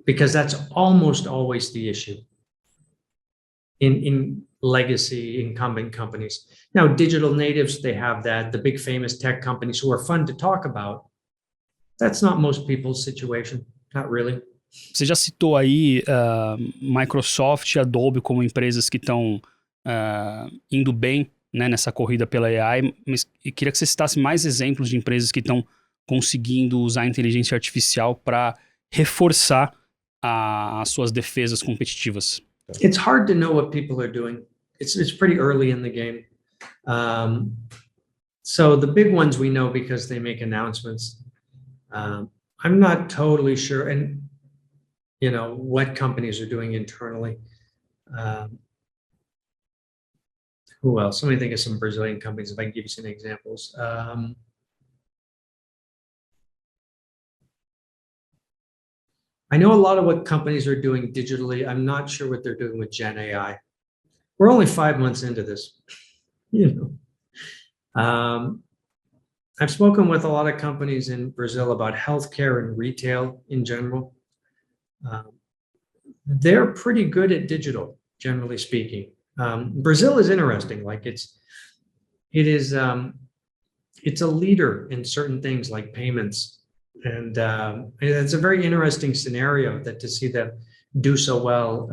C: because that's almost always the issue in legacy incumbent companies. Now, digital natives, they have that. The big famous tech companies who are fun to talk about, that's not most people's situation. Not really.
A: Você já citou aí Microsoft e Adobe como empresas que estão indo bem, né, nessa corrida pela AI, mas eu queria que você citasse mais exemplos de empresas que estão conseguindo usar a inteligência artificial para reforçar as suas defesas competitivas.
C: It's hard to know what people are doing. It's pretty early in the game. So the big ones we know because they make announcements. I'm not totally sure, and you know what companies are doing internally. Who else? Let me think of some Brazilian companies if I can give you some examples. I know a lot of what companies are doing digitally. I'm not sure what they're doing with Gen AI. We're only 5 months into this, you know. I've spoken with a lot of companies in Brazil about healthcare and retail in general. They're pretty good at digital, generally speaking. Brazil is interesting. Like it's a leader in certain things like payments, and it's a very interesting scenario that to see them do so well,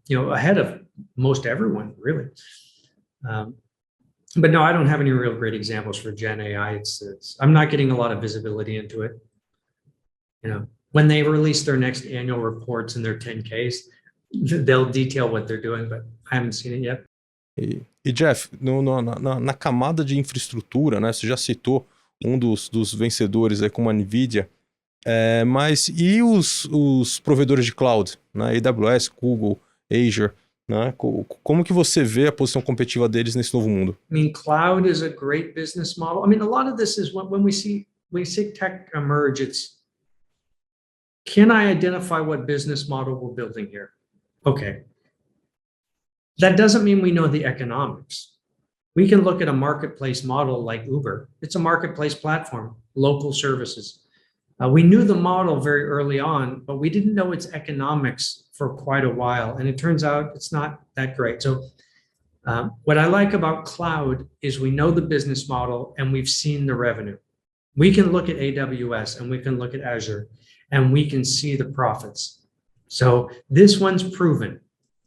C: you know, ahead of most everyone, really. But no, I don't have any real great examples for Gen AI. I'm not getting a lot of visibility into it. You know, when they release their next annual reports and their 10Ks, they'll detail what they're doing, but I haven't seen it yet.
B: E Jeff, na camada de infraestrutura, né? Você já citou um dos vencedores aí como a NVIDIA, mas e os provedores de cloud, né? AWS, Google, Azure, né? Como que você vê a posição competitiva deles nesse novo mundo?
C: I mean, cloud is a great business model. I mean, a lot of this is when we see tech emerge, it's, can I identify what business model we're building here? Okay. That doesn't mean we know the economics. We can look at a marketplace model like Uber. It's a marketplace platform, local services. We knew the model very early on, but we didn't know its economics for quite a while. And it turns out it's not that great. So what I like about cloud is we know the business model and we've seen the revenue. We can look at AWS and we can look at Azure and we can see the profits. So this one's proven,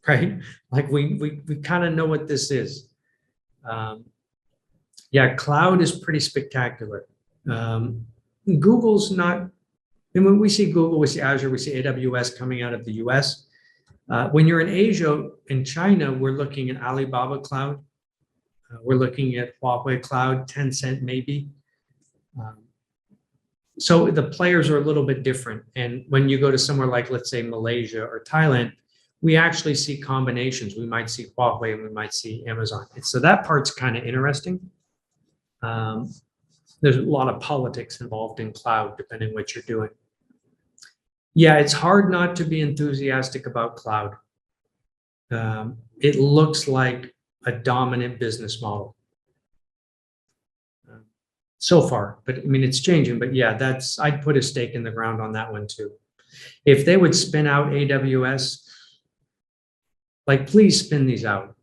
C: right? Like we kind of know what this is. Yeah, cloud is pretty spectacular. Google's not, and when we see Google, we see Azure, we see AWS coming out of the US. When you're in Asia, in China, we're looking at Alibaba Cloud. We're looking at Huawei Cloud, Tencent maybe. So the players are a little bit different. And when you go to somewhere like, let's say, Malaysia or Thailand, we actually see combinations. We might see Huawei and we might see Amazon. So that part's kind of interesting. There's a lot of politics involved in cloud, depending what you're doing. Yeah, it's hard not to be enthusiastic about cloud. It looks like a dominant business model so far, but I mean, it's changing. But yeah, I'd put a stake in the ground on that one too. If they would spin out AWS, like, please spin these out.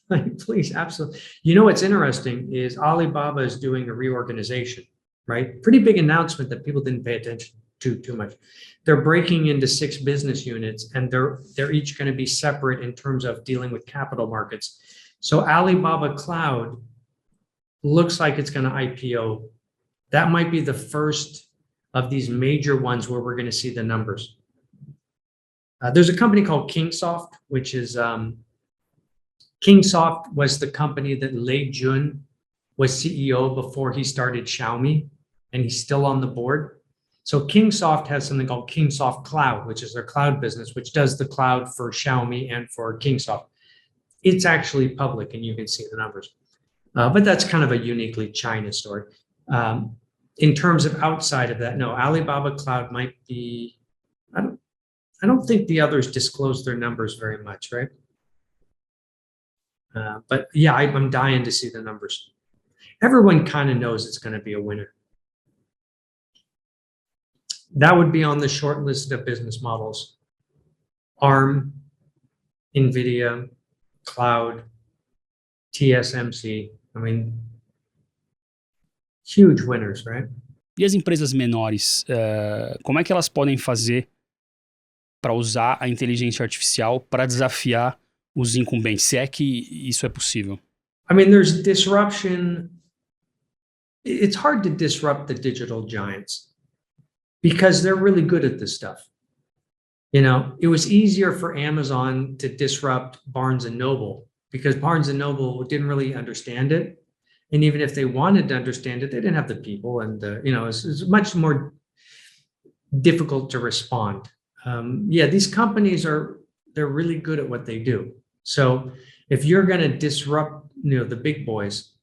C: Like, please, absolutely. You know, what's interesting is Alibaba is doing a reorganization, right? Pretty big announcement that people didn't pay attention to too much. They're breaking into 6 business units, and they're each going to be separate in terms of dealing with capital markets. So Alibaba Cloud looks like it's going to IPO. That might be the first of these major ones where we're going to see the numbers. There's a company called Kingsoft, which is Kingsoft was the company that Lei Jun was CEO before he started Xiaomi, and he's still on the board. So Kingsoft has something called Kingsoft Cloud, which is their cloud business, which does the cloud for Xiaomi and for Kingsoft. It's actually public, and you can see the numbers. But that's kind of a uniquely China story. In terms of outside of that, no, Alibaba Cloud might be, I don't think the others disclose their numbers very much, right? But yeah, I'm dying to see the numbers. Everyone kind of knows it's going to be a winner. That would be on the short list of business models. ARM, NVIDIA, cloud, TSMC. I mean, huge winners, right?
A: E as empresas menores, como é que elas podem fazer para usar a inteligência artificial para desafiar os incumbentes, se é que isso é possível?
C: I mean, there's disruption. It's hard to disrupt the digital giants because they're really good at this stuff. You know, it was easier for Amazon to disrupt Barnes and Noble because Barnes and Noble didn't really understand it. And even if they wanted to understand it, they didn't have the people, and it's much more difficult to respond. These companies they're really good at what they do. So if you're going to disrupt, the big boys,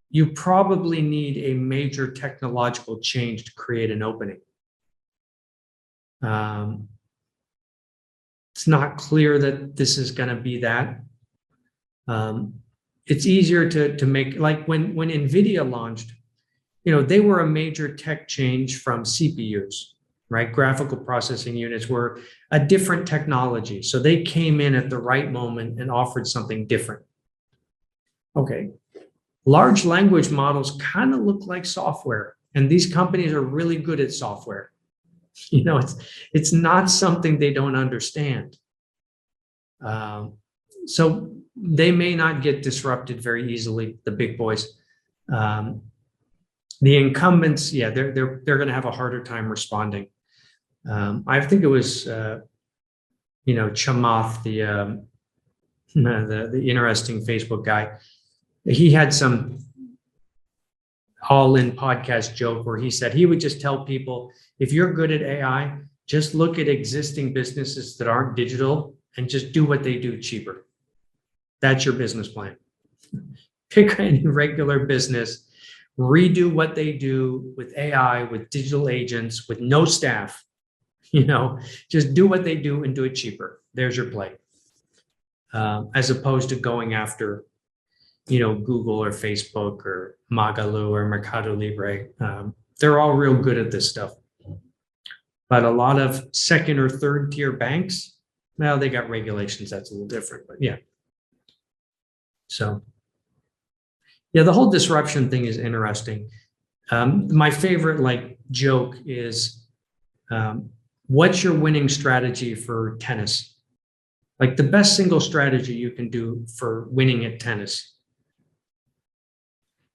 C: you probably need a major technological change to create an opening. It's not clear that this is going to be that. It's easier to make, like when NVIDIA launched, they were a major tech change from CPUs, right? Graphical processing units were a different technology. So they came in at the right moment and offered something different. Okay. Large language models kind of look like software, and these companies are really good at software. It's not something they don't understand. So they may not get disrupted very easily, the big boys. The incumbents, they're going to have a harder time responding. I think it was, Chamath, the interesting Facebook guy. He had some all-in podcast joke where he said he would just tell people, if you're good at AI, just look at existing businesses that aren't digital and just do what they do cheaper. That's your business plan. Pick any regular business, redo what they do with AI, with digital agents, with no staff. Just do what they do and do it cheaper. There's your play. As opposed to going after, Google or Facebook or Magalu or Mercado Libre. They're all real good at this stuff. But a lot of second or third tier banks, well, they got regulations. That's a little different, but yeah. So, the whole disruption thing is interesting. My favorite joke is, what's your winning strategy for tennis? Like the best single strategy you can do for winning at tennis.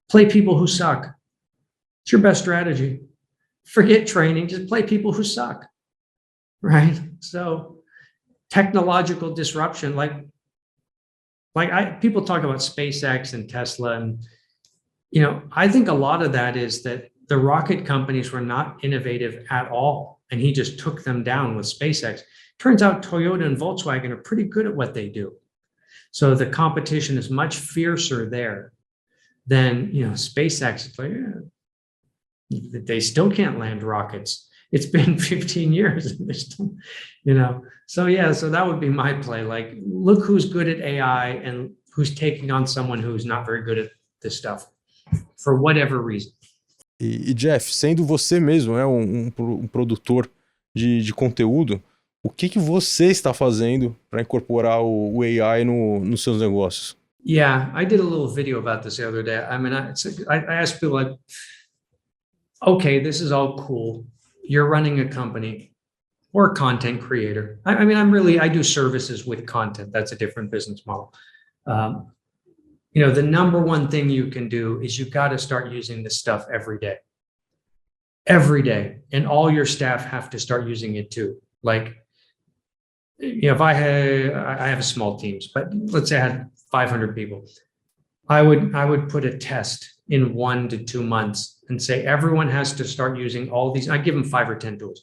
C: Play people who suck. It's your best strategy. Forget training, just play people who suck, right? So technological disruption, people talk about SpaceX and Tesla, and I think a lot of that is that the rocket companies were not innovative at all, and he just took them down with SpaceX. Turns out Toyota and Volkswagen are pretty good at what they do. So the competition is much fiercer there than SpaceX. It's like, they still can't land rockets. It's been 15 years, and they're still, So that would be my play. Look who's good at AI and who's taking on someone who's not very good at this stuff, for whatever reason.
B: E Jeff, sendo você mesmo um produtor de conteúdo, o que você está fazendo para incorporar o AI nos seus negócios?
C: Yeah, I did a little video about this the other day. I mean, I asked people okay, this is all cool. You're running a company or a content creator. I do services with content. That's a different business model. The number one thing you can do is you got to start using this stuff every day. every day, and all your staff have to start using it too. Like, if I have small teams, but let's say I had 500 people, I would put a test in 1 to 2 months and say everyone has to start using all these. I give them 5 or 10 tools.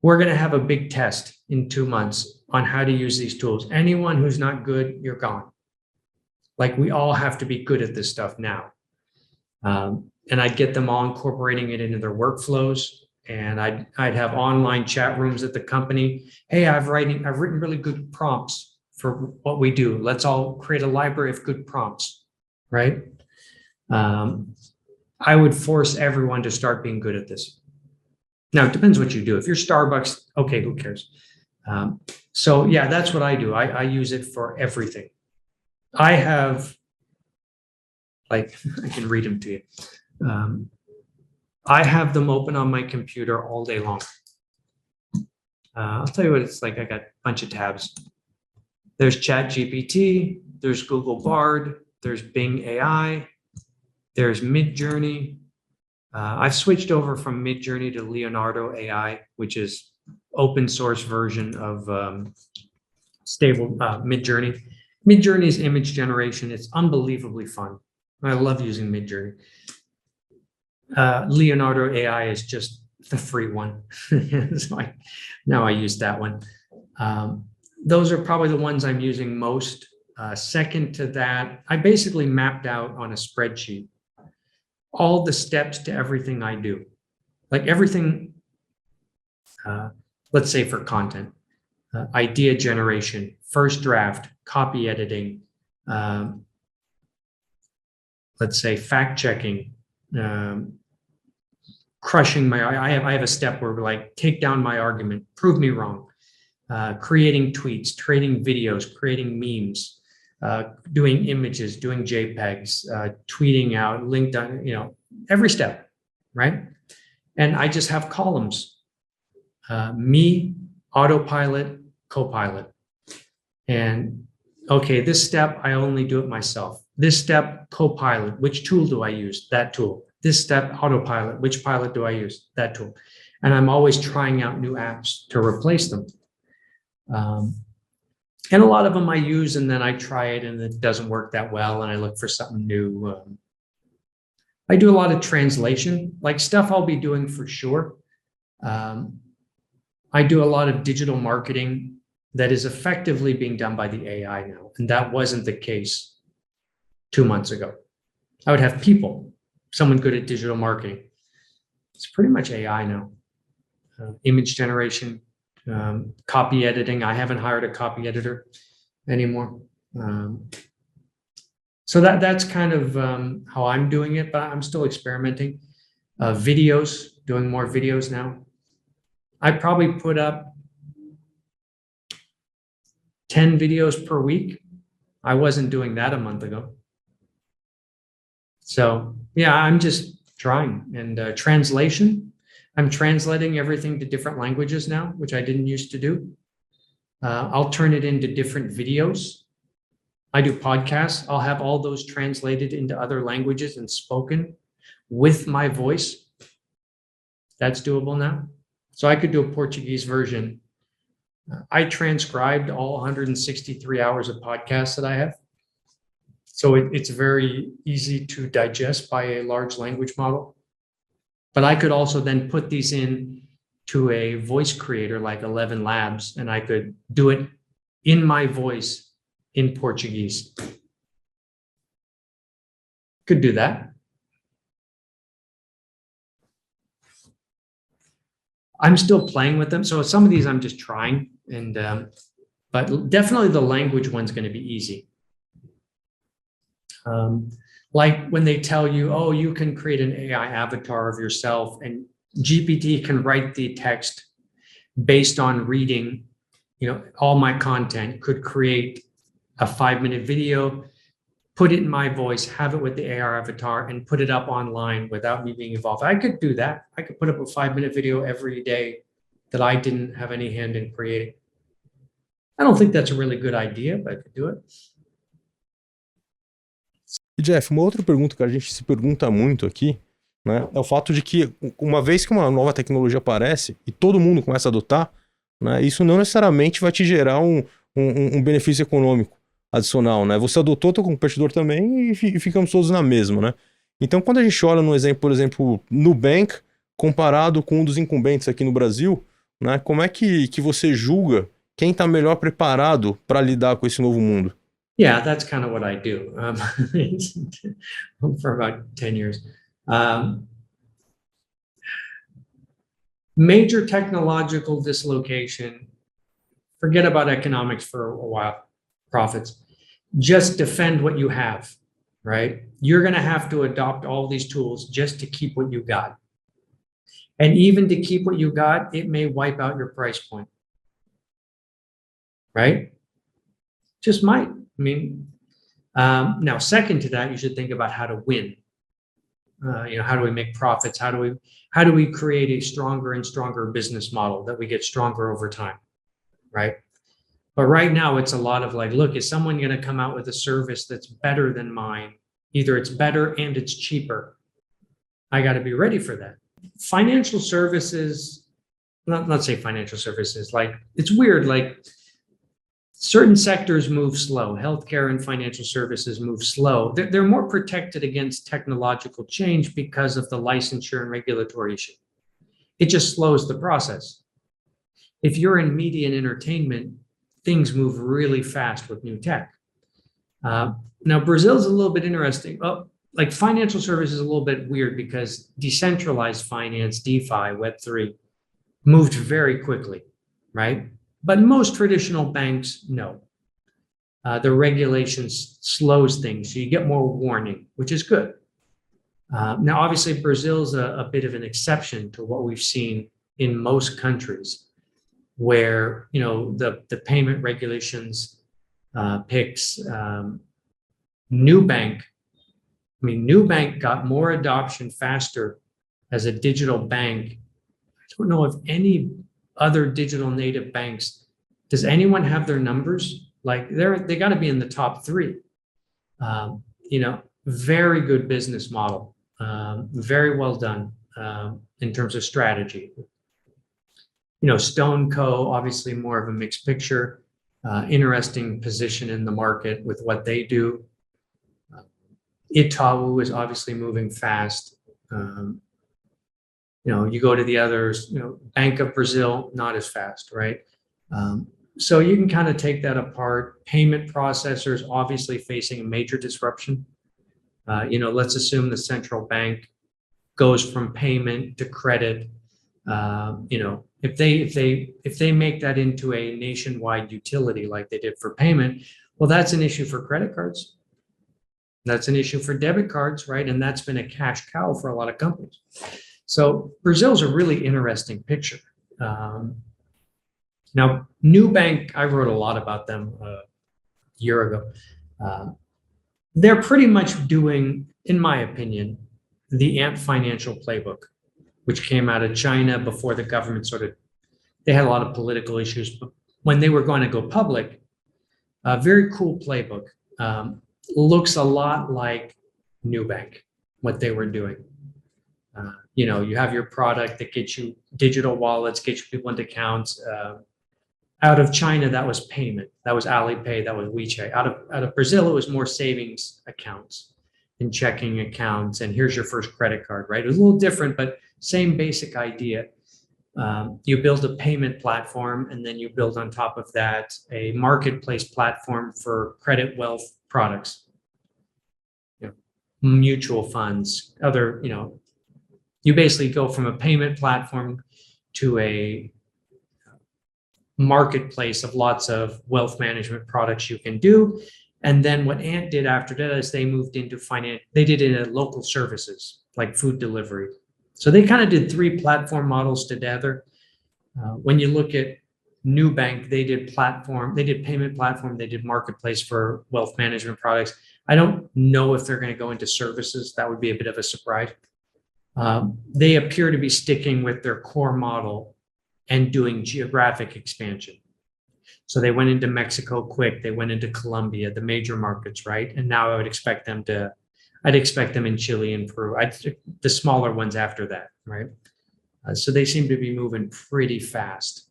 C: We're going to have a big test in 2 months on how to use these tools. Anyone who's not good, you're gone. Like, we all have to be good at this stuff now. And I'd get them all incorporating it into their workflows. And I'd have online chat rooms at the company. Hey, I've written really good prompts for what we do. Let's all create a library of good prompts, right? I would force everyone to start being good at this. Now, it depends what you do. If you're Starbucks, okay, who cares? So yeah, that's what I do. I use it for everything. I have, like, I can read them to you. I have them open on my computer all day long. I'll tell you what it's like. I got a bunch of tabs. There's ChatGPT, there's Google Bard, there's Bing AI, there's Midjourney. I've switched over from Midjourney to Leonardo AI, which is open source version of stable Midjourney. Midjourney's image generation, it's unbelievably fun. I love using Midjourney. Leonardo AI is just the free one. So now I use that one. Those are probably the ones I'm using most. Second to that, I basically mapped out on a spreadsheet all the steps to everything I do. Like everything, let's say for content, idea generation, first draft, copy editing, let's say fact checking, crushing I have a step where we're like, take down my argument, prove me wrong, creating tweets, creating videos, creating memes, doing images, doing JPEGs, tweeting out, linked on, every step, right? And I just have columns, me, autopilot, copilot. And okay, this step, I only do it myself. This step, copilot, which tool do I use? That tool. This step, autopilot, which pilot do I use? That tool. And I'm always trying out new apps to replace them. And a lot of them I use and then I try it and it doesn't work that well and I look for something new. I do a lot of translation, like stuff I'll be doing for sure. I do a lot of digital marketing that is effectively being done by the AI now. And that wasn't the case 2 months ago. I would have people, someone good at digital marketing. It's pretty much AI now. Image generation, copy editing. I haven't hired a copy editor anymore. So that's kind of how I'm doing it, but I'm still experimenting. Videos, doing more videos now. I probably put up 10 videos per week. I wasn't doing that a month ago. So yeah, I'm just trying. And translation, I'm translating everything to different languages now, which I didn't used to do. I'll turn it into different videos. I do podcasts. I'll have all those translated into other languages and spoken with my voice. That's doable now. So I could do a Portuguese version. I transcribed all 163 hours of podcasts that I have. So it's very easy to digest by a large language model. But I could also then put these in to a voice creator like 11 Labs, and I could do it in my voice in Portuguese. Could do that. I'm still playing with them. So some of these I'm just trying, and but definitely the language one's going to be easy. Like when they tell you, oh, you can create an AI avatar of yourself and GPT can write the text based on reading, all my content, could create a 5-minute video, put it in my voice, have it with the AR avatar and put it up online without me being involved. I could do that. I could put up a 5-minute video every day that I didn't have any hand in creating. I don't think that's a really good idea, but I could do it.
B: E Jeff, uma outra pergunta que a gente se pergunta muito aqui né? É o fato de que, uma vez que uma nova tecnologia aparece e todo mundo começa a adotar, né, isso não necessariamente vai te gerar um benefício econômico adicional, né? Você adotou teu competidor também e ficamos todos na mesma, né? Então, quando a gente olha no exemplo, por exemplo, Nubank, comparado com um dos incumbentes aqui no Brasil, né, como é que você julga quem está melhor preparado para lidar com esse novo mundo?
C: Yeah, that's kind of what I do for about 10 years. Major technological dislocation, forget about economics for a while, profits. Just defend what you have, right? You're going to have to adopt all these tools just to keep what you got. And even to keep what you got, it may wipe out your price point, right? Just might. I mean, now, second to that, you should think about how to win. How do we make profits? How do we create a stronger and stronger business model that we get stronger over time, right? But right now, it's a lot of like, look, is someone going to come out with a service that's better than mine? Either it's better and it's cheaper. I got to be ready for that. Financial services, not say financial services, like it's weird, like certain sectors move slow. Healthcare and financial services move slow. They're more protected against technological change because of the licensure and regulatory issue. It just slows the process. If you're in media and entertainment, things move really fast with new tech. Now, Brazil's a little bit interesting. Like financial services is a little bit weird because decentralized finance, DeFi, Web3, moved very quickly, right? But most traditional banks, no. The regulations slows things, so you get more warning, which is good. Now, obviously, Brazil's a bit of an exception to what we've seen in most countries, where the payment regulations picks Nubank. I mean, Nubank got more adoption faster as a digital bank. I don't know if any other digital native banks, does anyone have their numbers? Like they got to be in the top 3. Very good business model, very well done in terms of strategy. Stone Co, obviously more of a mixed picture, interesting position in the market with what they do. Itaú is obviously moving fast. You go to the others, Bank of Brazil, not as fast, right? So you can kind of take that apart. Payment processors obviously facing a major disruption. Let's assume the central bank goes from payment to credit. If they make that into a nationwide utility like they did for payment, well, that's an issue for credit cards. That's an issue for debit cards, right? And that's been a cash cow for a lot of companies. So Brazil's a really interesting picture. Now, Nubank, I wrote a lot about them a year ago. They're pretty much doing, in my opinion, the Ant Financial playbook, which came out of China before the government they had a lot of political issues, but when they were going to go public, a very cool playbook. Looks a lot like Nubank, what they were doing. You have your product that gets you digital wallets, gets you people into accounts. Out of China, that was payment. That was Alipay, that was WeChat. Out of Brazil, it was more savings accounts and checking accounts. And here's your first credit card, right? It was a little different, but same basic idea. You build a payment platform, and then you build on top of that a marketplace platform for credit wealth products, mutual funds, other, you basically go from a payment platform to a marketplace of lots of wealth management products you can do. And then what Ant did after that is they moved into finance. They did it in local services like food delivery. So they kind of did 3 platform models together. When you look at Nubank, they did payment platform, they did marketplace for wealth management products. I don't know if they're going to go into services. That would be a bit of a surprise. They appear to be sticking with their core model and doing geographic expansion. So they went into Mexico quick. They went into Colombia, the major markets, right? And now I would expect them to, I'd expect them in Chile and Peru. The smaller ones after that, right? So they seem to be moving pretty fast.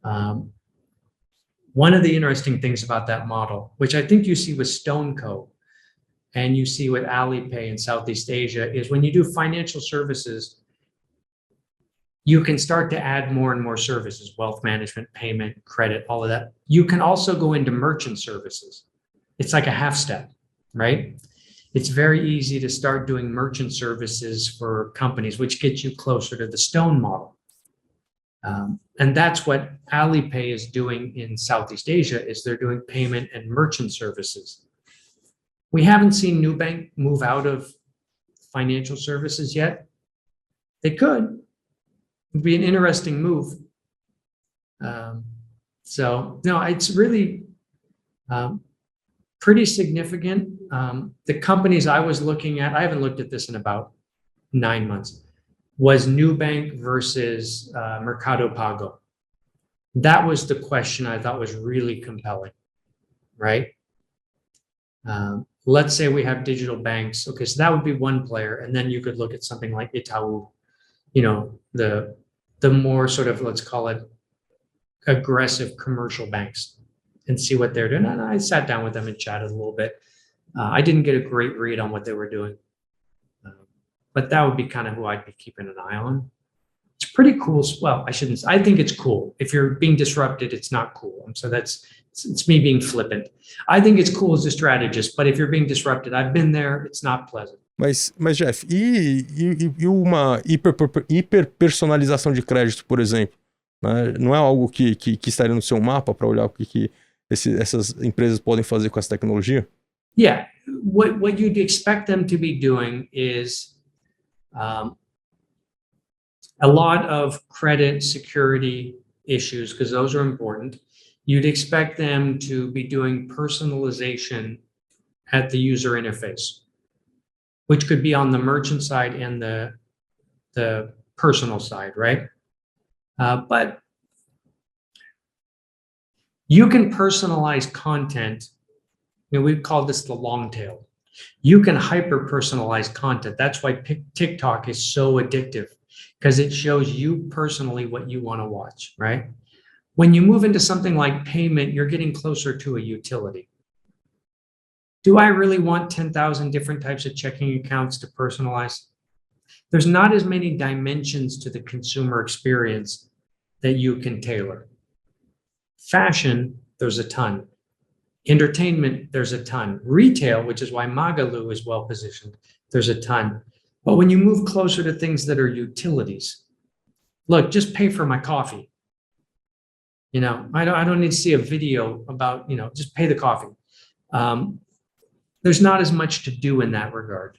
C: One of the interesting things about that model, which I think you see with StoneCo and you see with Alipay in Southeast Asia, is when you do financial services, you can start to add more and more services, wealth management, payment, credit, all of that. You can also go into merchant services. It's like a half step, right? It's very easy to start doing merchant services for companies, which gets you closer to the Stone model. And that's what Alipay is doing in Southeast Asia, is they're doing payment and merchant services. We haven't seen Nubank move out of financial services yet. They could. It'd be an interesting move. So no, it's really pretty significant. The companies I was looking at, I haven't looked at this in about 9 months, was Nubank versus Mercado Pago. That was the question I thought was really compelling, right? Let's say we have digital banks. Okay, so that would be one player. And then you could look at something like Itaú, the more sort of, let's call it, aggressive commercial banks, and see what they're doing. And I sat down with them and chatted a little bit. I didn't get a great read on what they were doing. But that would be kind of who I'd be keeping an eye on. It's pretty cool. Well, I think it's cool. If you're being disrupted, it's not cool. And so it's me being flippant. I think it's cool as a strategist, but if you're being disrupted, I've been there, it's not pleasant.
B: Mas Jeff, e uma hiperpersonalização de crédito, por exemplo? Né? Não é algo que estaria no seu mapa para olhar o que essas empresas podem fazer com essa tecnologia?
C: Yeah. What you'd expect them to be doing is a lot of credit security issues, because those are important. You'd expect them to be doing personalization at the user interface, which could be on the merchant side and the personal side, right? But you can personalize content. We call this the long tail. You can hyper-personalize content. That's why TikTok is so addictive, because it shows you personally what you want to watch, right? When you move into something like payment, you're getting closer to a utility. Do I really want 10,000 different types of checking accounts to personalize? There's not as many dimensions to the consumer experience that you can tailor. Fashion, there's a ton. Entertainment, there's a ton. Retail, which is why Magalu is well positioned, there's a ton. But when you move closer to things that are utilities, look, just pay for my coffee. I don't need to see a video about, just pay the coffee. There's not as much to do in that regard.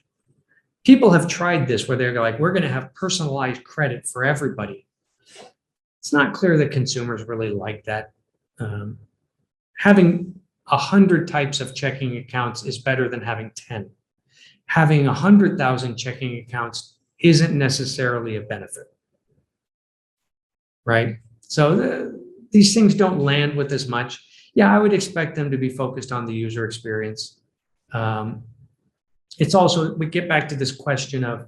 C: People have tried this where they're like, we're going to have personalized credit for everybody. It's not clear that consumers really like that. Having 100 types of checking accounts is better than having 10. Having 100,000 checking accounts isn't necessarily a benefit, right? So these things don't land with as much. Yeah, I would expect them to be focused on the user experience. It's also, we get back to this question of,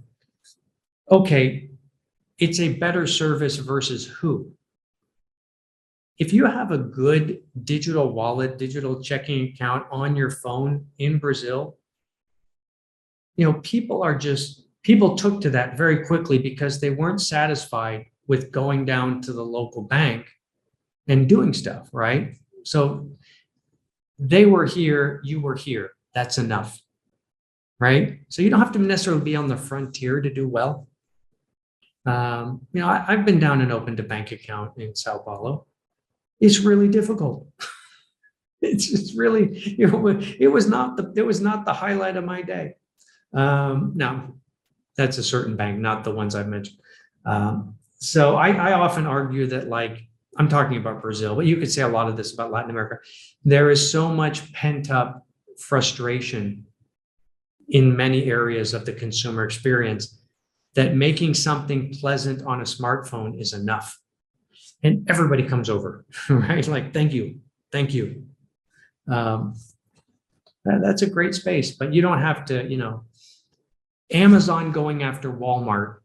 C: okay, it's a better service versus who? If you have a good digital wallet, digital checking account on your phone in Brazil, people took to that very quickly because they weren't satisfied with going down to the local bank and doing stuff, right? So they were here, you were here. That's enough, right? So you don't have to necessarily be on the frontier to do well. I've been down and opened a bank account in Sao Paulo. It's really difficult. It's just really, it was not the highlight of my day. Now, that's a certain bank, not the ones I've mentioned. So I often argue that, like, I'm talking about Brazil, but you could say a lot of this about Latin America. There is so much pent-up frustration in many areas of the consumer experience that making something pleasant on a smartphone is enough. And everybody comes over, right? Like, thank you. That's a great space, but you don't have to, Amazon going after Walmart,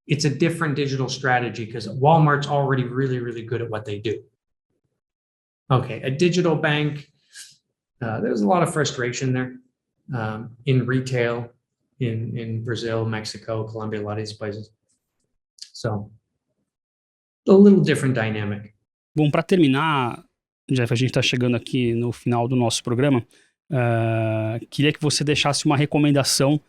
C: it's a different digital strategy because Walmart's already really, really good at what they do. Okay, a digital bank, there's a lot of frustration there in retail, in Brazil, Mexico, Colombia, a lot of these places. So, a little different dynamic.
A: Bom, para terminar, Jeff, a gente está chegando aqui no final do nosso programa. Queria que você deixasse uma recomendação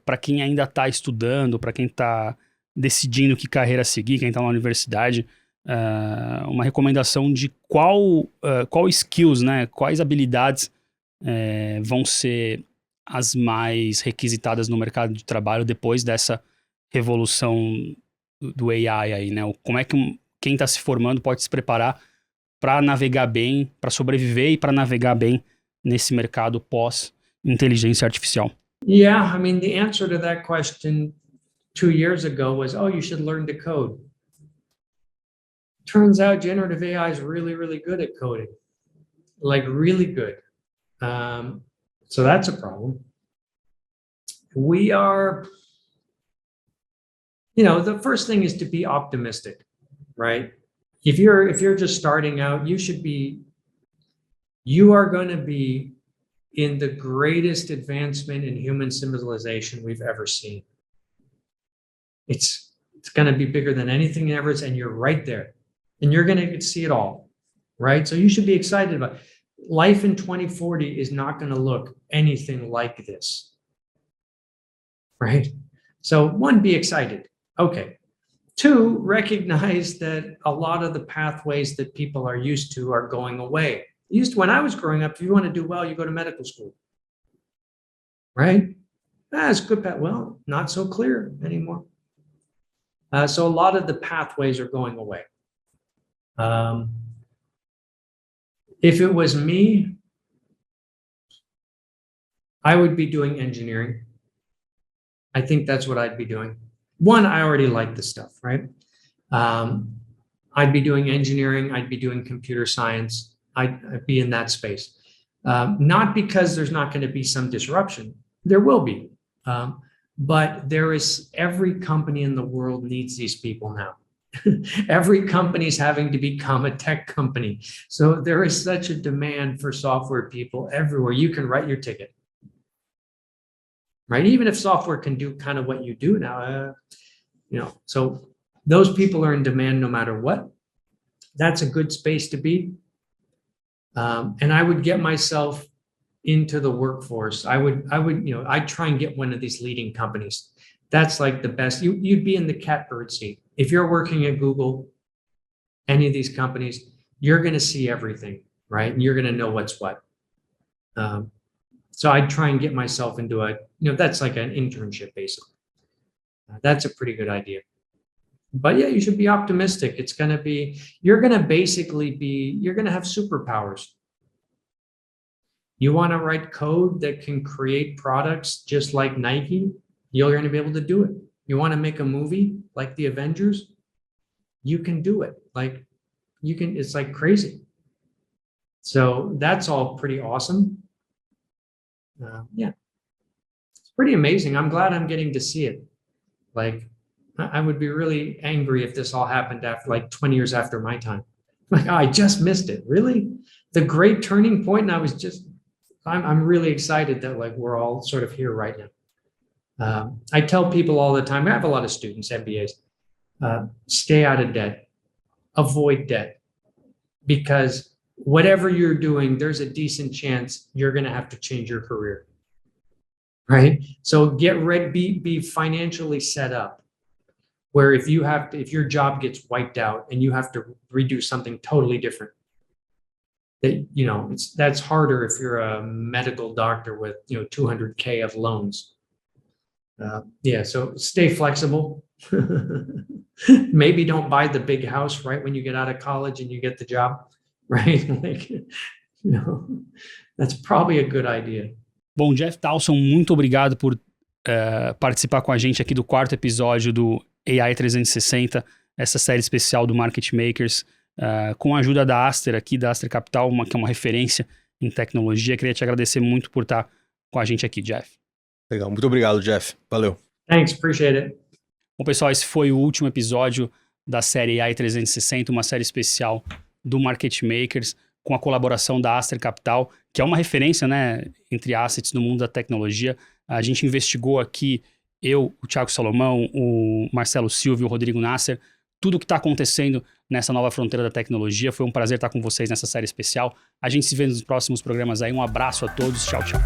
A: para quem ainda está estudando, para quem está decidindo que carreira seguir, quem está na universidade, uma recomendação de qual skills, né, quais habilidades vão ser as mais requisitadas no mercado de trabalho depois dessa revolução do AI aí, né? Como é que quem está se formando pode se preparar para navegar bem, para sobreviver e para navegar bem nesse mercado pós-inteligência artificial?
C: Yeah, I mean, the answer to that question 2 years ago was, oh, you should learn to code. Turns out generative AI is really, really good at coding, like really good. So that's a problem. We are, the first thing is to be optimistic, right? If you're just starting out, you are going to be in the greatest advancement in human civilization we've ever seen. It's going to be bigger than anything ever, and you're right there, and you're going to see it all, right? So you should be excited about it. Life in 2040 is not going to look anything like this, right? So 1, be excited. Okay. 2, recognize that a lot of the pathways that people are used to are going away. When I was growing up, if you want to do well, you go to medical school, right? That's good. Well, not so clear anymore. So a lot of the pathways are going away. If it was me, I would be doing engineering. I think that's what I'd be doing. 1, I already like this stuff, right? I'd be doing engineering. I'd be doing computer science. I'd be in that space. Not because there's not going to be some disruption. There will be. But every company in the world needs these people now. Every company is having to become a tech company. So there is such a demand for software people everywhere. You can write your ticket, right? Even if software can do kind of what you do now, so those people are in demand no matter what. That's a good space to be. And I would get myself into the workforce. I'd try and get one of these leading companies. That's like the best. You'd be in the catbird seat. If you're working at Google, any of these companies, you're going to see everything, right? And you're going to know what's what. So I'd try and get myself into that's like an internship basically. That's a pretty good idea. But yeah, you should be optimistic. You're going to have superpowers. You want to write code that can create products just like Nike, you're going to be able to do it. You want to make a movie like the Avengers, you can do it. It's like crazy. So that's all pretty awesome. Yeah, it's pretty amazing. I'm glad I'm getting to see it. I would be really angry if this all happened after 20 years after my time. I just missed it. Really? The great turning point. And I'm really excited that we're all sort of here right now. I tell people all the time, I have a lot of students, MBAs, stay out of debt, avoid debt, because whatever you're doing, there's a decent chance you're going to have to change your career, right? So get ready, be financially set up where if your job gets wiped out and you have to redo something totally different, that's harder if you're a medical doctor with, $200K of loans. So stay flexible. Maybe don't buy the big house right when you get out of college and you get the job, right? That's probably a good idea.
A: Bom, Jeff Towson, muito obrigado por participar com a gente aqui do quarto episódio do AI 360, essa série especial do Market Makers, com a ajuda da Aster aqui, da Aster Capital, que é uma referência em tecnologia. Queria te agradecer muito por estar com a gente aqui, Jeff.
B: Legal, muito obrigado, Jeff. Valeu.
C: Thanks, appreciate it.
A: Bom, pessoal, esse foi o último episódio da série AI 360, uma série especial do Market Makers, com a colaboração da Aster Capital, que é uma referência, né, entre assets no mundo da tecnologia. A gente investigou aqui, eu, o Thiago Salomão, o Marcelo Silva e o Rodrigo Nasser, tudo o que está acontecendo nessa nova fronteira da tecnologia. Foi um prazer estar com vocês nessa série especial. A gente se vê nos próximos programas aí. Um abraço a todos. Tchau, tchau.